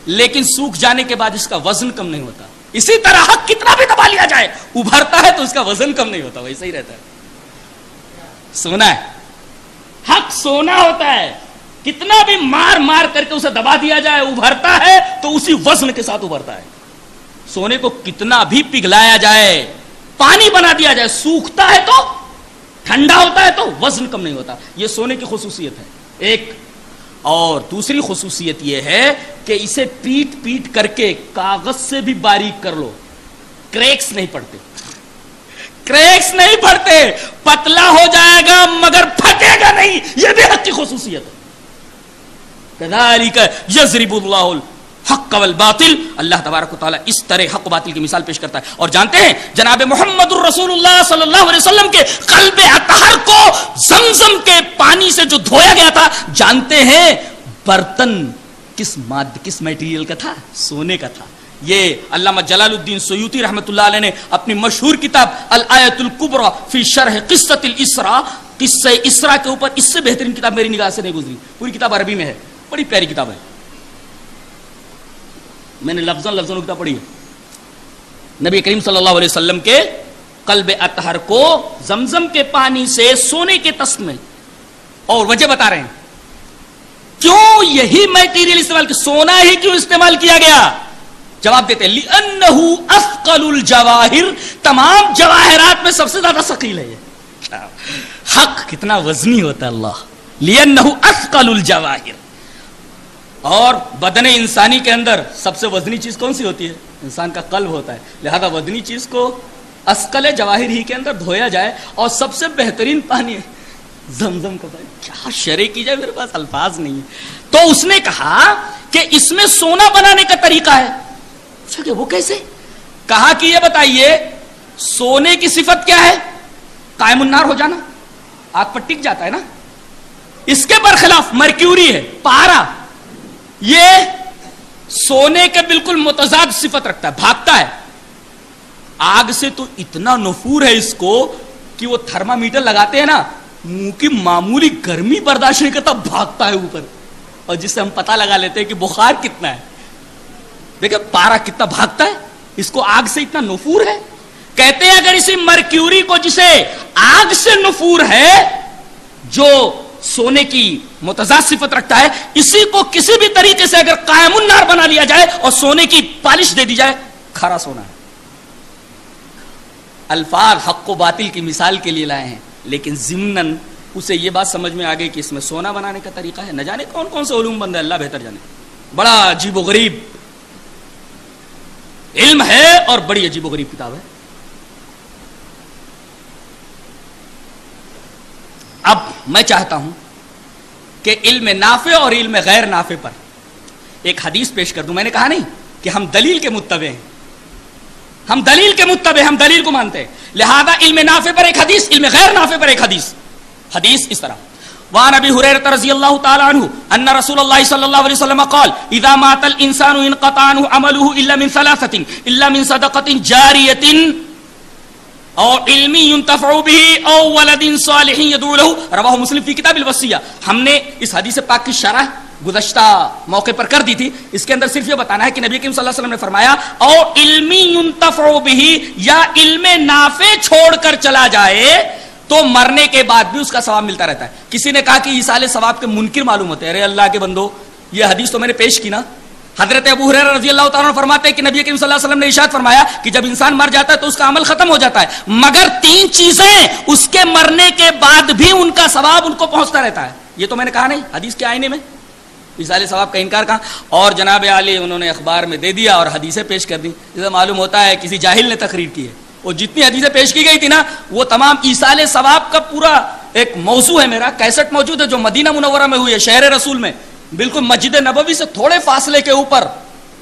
لیکن سوکھ جانے کے بعد اس کا وزن کم نہیں ہوتا. اسی طرح حق کتنا بھی دبا لیا جائے ابھرتا ہے تو اس کا وزن کم نہیں ہوتا، ویسا ہی رہتا ہے. سونا ہے، حق سونا ہوتا ہے، کتنا بھی مار مار کر کے اسے دبا دیا جائے ابھرتا ہے تو اسی وزن کے ساتھ ابھرتا ہے. سونے کو کتنا بھی پگھلایا جائے، پانی بنا دیا جائے، سوکھتا ہے تو ٹھنڈا ہوتا ہے تو وزن کم نہیں ہوتا. یہ سونے کی خصوصیت ہے ایک. اور دوسری خصوصیت یہ ہے کہ اسے پیٹ پیٹ کر کے کاغذ سے بھی باریک کر لو، کریکس نہیں پڑتے، کریکس نہیں پڑتے. پتلا ہو جائے گا مگر پھٹے گا نہیں، یہ بھی حق کی خصوصیت ہے. کذالک یضرب اللہ الحق والباطل. اللہ تبارک و تعالیٰ اس طرح حق و باطل کی مثال پیش کرتا ہے. اور جانتے ہیں جناب محمد الرسول اللہ صلی اللہ علیہ وسلم کے قلب اطہر کو زمزم کے پانی سے جو دھویا گیا تھا، جانتے ہیں برتن کس مادہ، کس میٹیریل کا تھا؟ سونے کا تھا. یہ علامہ جلال الدین سیوطی رحمۃ اللہ علیہ نے اپنی مشہور کتاب الآیۃ الکبریٰ فی شرح قصۃ الاسراء، قصہ اسراء کے اوپر اس سے بہترین کتاب میری نگاہ سے نہیں گزری. پوری کتاب عربی میں ہے، بڑی پیاری کتاب ہے. میں نے لفظاً کتاب پڑھی ہے. نبی کریم صلی اللہ علیہ وسلم کے قلب اطہر کو زمزم کے پانی سے سونے کے تسم میں، اور وجہ بتا رہے ہیں کیوں یہی میٹیریل استعمال کیا، سونا ہی کیوں استعمال کیا گیا. جواب دیتے ہیں لِأَنَّهُ أَثْقَلُ الْجَوَاهِرِ، تمام جواہرات میں سب سے زیادہ ثقیل ہے. یہ حق کتنا وزنی ہوتا ہے. اللہ لِأَنَّهُ أَثْقَلُ الْجَوَاهِرِ. اور بدن انسانی کے اندر سب سے وزنی چیز کون سی ہوتی ہے؟ انسان کا قلب ہوتا ہے. لہذا وزنی چیز کو اثقل جواہر ہی کے اندر دھویا جائے، اور سب سے بہترین پانی ہے زمزم کا پانی. کیا شرح کی جائے، میرے پاس الفاظ نہیں ہے. تو اس نے کہا کہ اس میں سونا بنانے کا طریقہ ہے. کہ وہ کیسے؟ کہا کہ یہ بتائیے سونے کی صفت کیا ہے؟ قائم النار ہو جانا، آگ پر ٹک جاتا ہے نا. اس کے برخلاف مرکیوری ہے، پارا، یہ سونے کے بالکل متضاد صفت رکھتا ہے، بھاگتا ہے. آگ سے تو اتنا نفور ہے اس کو کہ وہ تھرما میٹر لگاتے ہیں نا، منہ کی معمولی گرمی برداشت نہیں کرتا، بھاگتا ہے اوپر، اور جس سے ہم پتہ لگا لیتے ہیں کہ بخار کتنا ہے. دیکھیں پارا کتنا بھاگتا ہے، اس کو آگ سے اتنا نفور ہے. کہتے ہیں اگر اسی مرکیوری کو جسے آگ سے نفور ہے، جو سونے کی متضاد صفت رکھتا ہے، اسی کو کسی بھی طریقے سے اگر قائم النار بنا لیا جائے اور سونے کی پالش دے دی جائے، کھرا سونا ہے. الفاظ حق و باطل کی مثال کے لیے لائے ہیں. لیکن ضمناً اسے یہ بات سمجھ میں آ گئی کہ اس میں سونا بنانے کا طریقہ ہے. نہ جانے کون کون سے علوم بند ہے، اللہ بہتر جانے. بڑا عجیب و غریب علم ہے اور بڑی عجیب و غریب کتاب ہے. اب میں چاہتا ہوں کہ علم نافع اور علم غیر نافع پر ایک حدیث پیش کر دوں. میں نے کہا نہیں کہ ہم دلیل کے متبع ہیں، ہم دلیل کے متبع، ہم دلیل کو مانتے ہیں، لہذا علم نافع پر ایک حدیث، علم غیر نافع پر ایک حدیث. حدیث اس طرح: وعن ابي هريره رضي الله تعالى عنه ان رسول الله صلى الله عليه وسلم قال اذا مات الانسان انقطع عنه عمله الا من ثلاثه الا من صدقه جاريه او علم ينتفع به او ولد صالح يدعو له، رواه مسلم في كتاب الوصيه. ہم نے اس حدیث پاک کی شرح گزشتہ موقع پر کر دی تھی. اس کے اندر صرف یہ بتانا ہے کہ نبی کریم صلی اللہ علیہ وسلم نے فرمایا او علم ينتفع به، یا علم نافع چھوڑ کر چلا جائے تو مرنے کے بعد بھی اس کا ثواب ملتا رہتا ہے. کسی نے کہا کہ ایصال ثواب کے منکر معلوم ہوتے ہیں. ارے اللہ کے بندو، یہ حدیث تو میں نے پیش کی نا. حضرت ابو ہریرہ رضی اللہ تعالیٰ عنہ فرماتے ہیں کہ نبی کریم صلی اللہ علیہ وسلم نے ارشاد فرمایا کہ جب انسان مر جاتا ہے تو اس کا عمل ختم ہو جاتا ہے، مگر 3 چیزیں اس کے مرنے کے بعد بھی ان کا ثواب ان کو پہنچتا رہتا ہے. یہ تو میں نے کہا نہیں حدیث کے آئینے میں ایصال ثواب کا انکار کہا، اور جناب عالی انہوں نے اخبار میں دے دیا اور حدیثیں پیش کر دی. جیسے معلوم ہوتا ہے کسی جاہل نے تقریر کی ہے. اور جتنی حدیثیں پیش کی گئی تھی نا وہ تمام ایصال ثواب کا پورا ایک موضوع ہے. میرا کیسٹ موجود ہے جو مدینہ منورہ میں ہوئی ہے، شہر رسول میں، بالکل مسجد نبوی سے تھوڑے فاصلے کے اوپر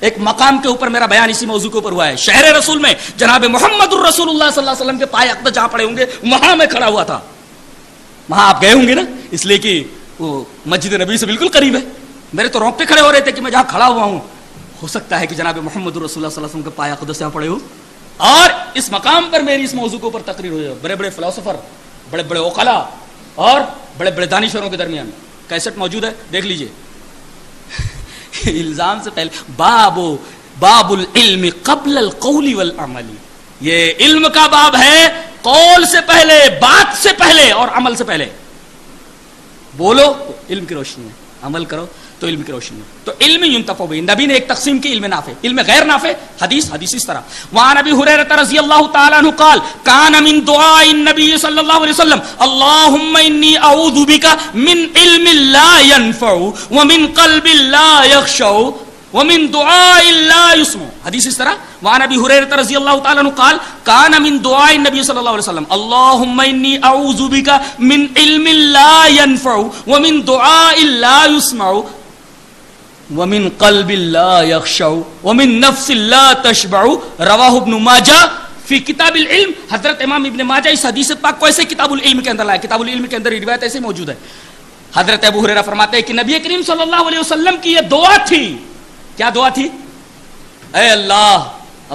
ایک مقام کے اوپر میرا بیان اسی موضوع کے اوپر ہوا ہے. شہر رسول میں جناب محمد الرسول اللہ صلی اللہ علیہ وسلم کے پائے اقدس جہاں پڑے ہوں گے وہاں میں کھڑا ہوا تھا. وہاں آپ گئے ہوں گے نا، اس لیے کہ وہ مسجد نبوی سے بالکل قریب ہے. میرے تو رونگٹے کھڑے ہو رہے تھے کہ میں جہاں کھڑا ہوا ہوں ہو سکتا ہے کہ جناب محمد الرسول اللہ صلی اللہ علیہ وسلم کے پائے اقدس یہاں پڑے ہوں اور اس مقام پر میری اس موضوع کے اوپر تقریر ہوئی ہے. بڑے بڑے فلاسفر، بڑے بڑے عقلاء اور بڑے بڑے دانشوروں کے درمیان کیسٹ موجود ہے، دیکھ لیجئے. الزام سے پہلے باب العلم قبل القول والعمل، یہ علم کا باب ہے، قول سے پہلے، بات سے پہلے اور عمل سے پہلے. بولو تو علم کی روشنی میں، عمل کرو تو علم کی روشنی میں. تو علم ينتفع به، نبی نے ایک تقسیم کی علم نافع، علم غیر نافع. حدیث اس طرح: وعن ابي هريره رضي الله تعالى عنه قال كان من دعاء النبي صلى الله عليه وسلم اللهم اني اعوذ بك من علم لا ينفع ومن قلب لا يخشع ومن دعاء لا يسمع. حدیث اس طرح: وعن ابي هريره رضي الله تعالى عنه قال كان من دعاء النبي صلى الله عليه وسلم اللهم اني اعوذ بك من علم لا ينفع ومن دعاء لا يسمع ومن قلب لا يخشع ومن نفس لا تشبع. رواہ ابن ماجہ فی کتاب العلم. حضرت امام ابن ماجہ اس حدیث پاک کو ایسے کتاب العلم کے اندر لایا. کتاب العلم کے اندر یہ روایت ایسے موجود ہے. حضرت ابو ہریرہ فرماتے ہیں کہ نبی کریم صلی اللہ علیہ وسلم کی یہ دعا تھی. کیا دعا تھی؟ اے اللہ،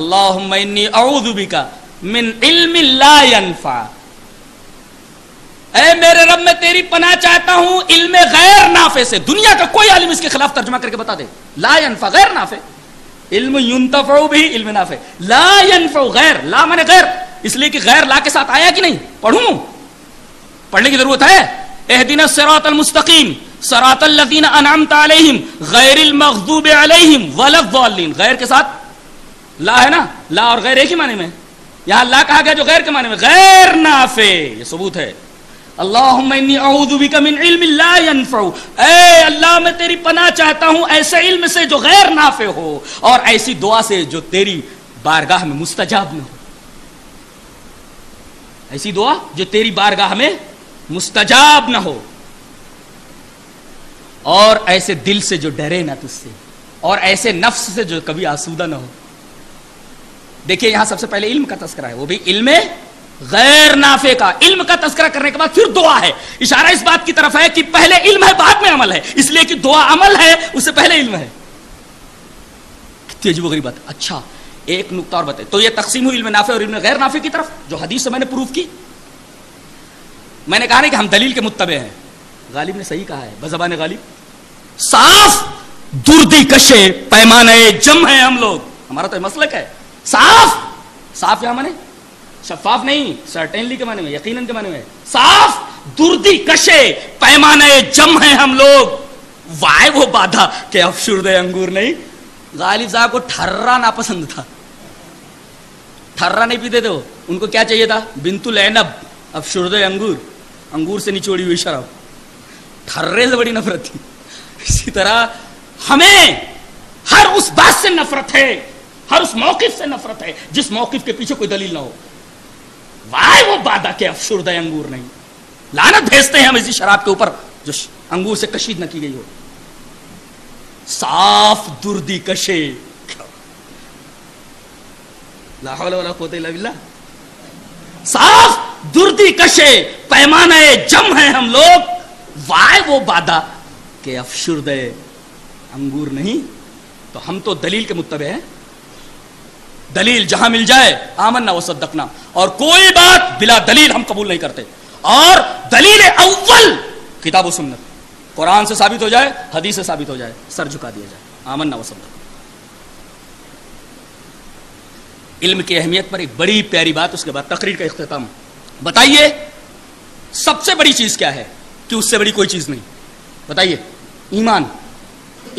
اللہم انی اعوذ بک من علم لا ينفع، اے میرے رب میں تیری پناہ چاہتا ہوں علم غیر نافع سے. دنیا کا کوئی عالم اس کے خلاف ترجمہ کر کے بتا دے. لا ينفع غیر نافع، علم ينتفع بھی علم نافع. لا ينفع غیر، لا مانے غیر، اس لیے کہ غیر لا کے ساتھ آیا کہ نہیں؟ پڑھوں، پڑھنے کی ضرورت ہے. اہدنا الصراط المستقیم صراط الذین انعمت علیہم غیر المغضوب علیہم ولا الضالین. غیر کے ساتھ لا ہے نا، لا اور غیر ایک ہی معنی میں. یہاں لا کہا گیا جو غیر کے معنی میں، غیر نافع. یہ ثبوت ہے. اللہم انی اعوذ بک من علم لا ينفع، اے اللہ میں تیری پناہ چاہتا ہوں ایسے علم سے جو غیر نافع ہو اور ایسی دعا سے جو تیری بارگاہ میں مستجاب نہ ہو. ایسی دعا جو تیری بارگاہ میں مستجاب نہ ہو، اور ایسے دل سے جو ڈرے نہ تجھ سے، اور ایسے نفس سے جو کبھی آسودہ نہ ہو. دیکھیے یہاں سب سے پہلے علم کا تذکرہ ہے، وہ بھی علم غیر نافع کا. علم کا تذکرہ کرنے کے بعد پھر دعا ہے. اشارہ اس بات کی طرف ہے کہ پہلے علم ہے بعد میں عمل ہے، اس لیے کہ دعا عمل ہے، اس سے پہلے علم ہے. کتنی عجیب و غریب بات. اچھا ایک نقطہ اور بتائیں، تو یہ تقسیم ہوئی علم نافع اور علم غیر نافع کی طرف جو حدیث سے میں نے پروف کی. میں نے کہا نہیں کہ ہم دلیل کے متبع ہیں. غالب نے صحیح کہا ہے بزبان غالب. صاف دردی کشے پیمانے جم ہیں ہم لوگ. ہمارا تو مسلک ہے. صاف یہاں مانے شفاف نہیں، سرٹینلی کے معنی میں، یقیناً کے معنی میں. صاف دردی کشے پیمانے جم ہیں ہم لوگ. وائے وہ بادھا کہ افشردہ انگور نہیں. غالب صاحب کو ٹھرا ناپسند تھا. ٹھرا نہیں پیتے تھے وہ. ان کو کیا چاہیے تھا؟ بنت العنب، افشردہ انگور. انگور سے نچوڑی ہوئی شراب، ٹھرے سے بڑی نفرت تھی. اسی طرح ہمیں ہر اس بات سے نفرت ہے، ہر اس موقف سے نفرت ہے جس موقف کے پیچھے کوئی دلیل نہ ہو. وائے وہ بادہ کے افشردہ انگور نہیں. لعنت بھیجتے ہیں ہم اسی شراب کے اوپر جو انگور سے کشید نہ کی گئی ہو. صاف دردی کشے، لا حول ولا قوت الا باللہ، صاف دردی کشے پیمانہ جم ہیں ہم لوگ. وائے وہ بادہ کہ افشردہ انگور نہیں. تو ہم تو دلیل کے متبع ہیں. دلیل جہاں مل جائے آمنا وصدقنا، اور کوئی بات بلا دلیل ہم قبول نہیں کرتے. اور دلیل اول کتاب و سنت، قرآن سے ثابت ہو جائے، حدیث سے ثابت ہو جائے، سر جھکا دیا جائے. آمنا وصدقنا. علم کی اہمیت پر ایک بڑی پیاری بات، اس کے بعد تقریر کا اختتام. بتائیے سب سے بڑی چیز کیا ہے کہ اس سے بڑی کوئی چیز نہیں؟ بتائیے. ایمان.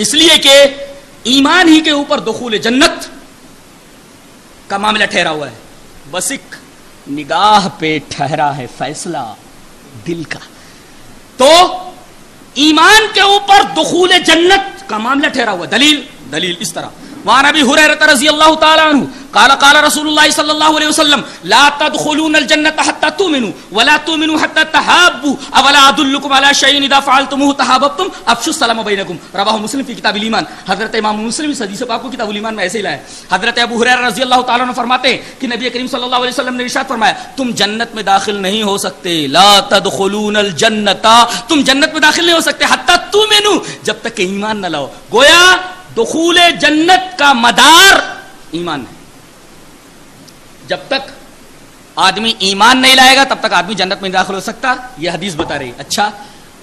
اس لیے کہ ایمان ہی کے اوپر دخول جنت کا معاملہ ٹھہرا ہوا ہے. بس ایک نگاہ پہ ٹھہرا ہے فیصلہ دل کا. تو ایمان کے اوپر دخول جنت کا معاملہ ٹھہرا ہوا. دلیل اس طرح. وعن ابی ہریرہ رضی اللہ تعالی عنہ قال قال رسول اللہ صلی اللہ علیہ وسلم لا تدخلون الجنة حتى تؤمنوا ولا تؤمنوا حتى تحابوا اولا ادلكم على شيء اذا فعلتموه تحاببتم افشوا السلام بينكم. رواہ مسلم فی کتاب الایمان. حضرت امام مسلم اس حدیث پاک کو کتاب الایمان میں ایسے ہی لایا. حضرت ابو ہریرہ رضی اللہ تعالی عنہ فرماتے ہیں کہ نبی کریم صلی اللہ علیہ وسلم نے ارشاد فرمایا تم جنت میں داخل نہیں ہو سکتے. لا تدخلون الجنة، تم جنت میں داخل نہیں ہو سکتے حتى تؤمنوا، جب تک کہ ایمان نہ لاؤ. گویا دخول جنت کا مدار ایمان ہے. جب تک آدمی ایمان نہیں لائے گا تب تک آدمی جنت میں داخل ہو سکتا. یہ حدیث بتا رہی. اچھا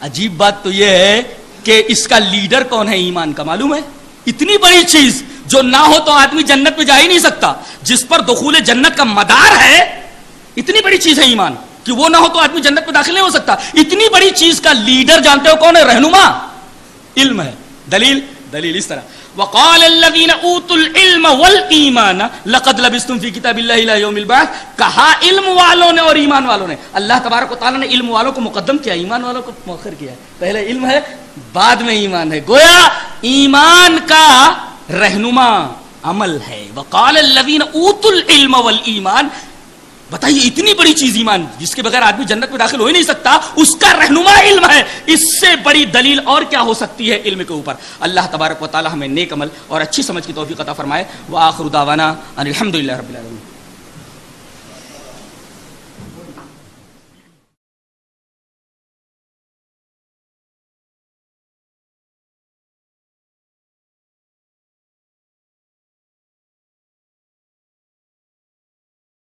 عجیب بات تو یہ ہے کہ اس کا لیڈر کون ہے ایمان کا؟ معلوم ہے؟ اتنی بڑی چیز جو نہ ہو تو آدمی جنت میں جا ہی نہیں سکتا، جس پر دخول جنت کا مدار ہے. اتنی بڑی چیز ہے ایمان کہ وہ نہ ہو تو آدمی جنت میں داخل نہیں ہو سکتا. اتنی بڑی چیز کا لیڈر جانتے ہو کون ہے؟ رہنما. علم ہے. دلیل اس طرح. وقال الذين اوتوا العلم والایمان لقد لبثتم في كتاب الله الى يوم البعث. کہا علم والوں نے اور ایمان والوں نے. اللہ تبارک و تعالی نے علم والوں کو مقدم کیا، ایمان والوں کو مؤخر کیا. پہلے علم ہے بعد میں ایمان ہے. گویا ایمان کا رہنما عمل ہے. وقال الذين اوتوا العلم والایمان. بتائیے اتنی بڑی چیز ایمان جس کے بغیر آدمی جنت میں داخل ہو ہی نہیں سکتا، اس کا رہنما علم ہے. اس سے بڑی دلیل اور کیا ہو سکتی ہے علم کے اوپر؟ اللہ تبارک و تعالی ہمیں نیک عمل اور اچھی سمجھ کی توفیق عطا فرمائے. وآخر دعوانا ان الحمدللہ رب العالمین.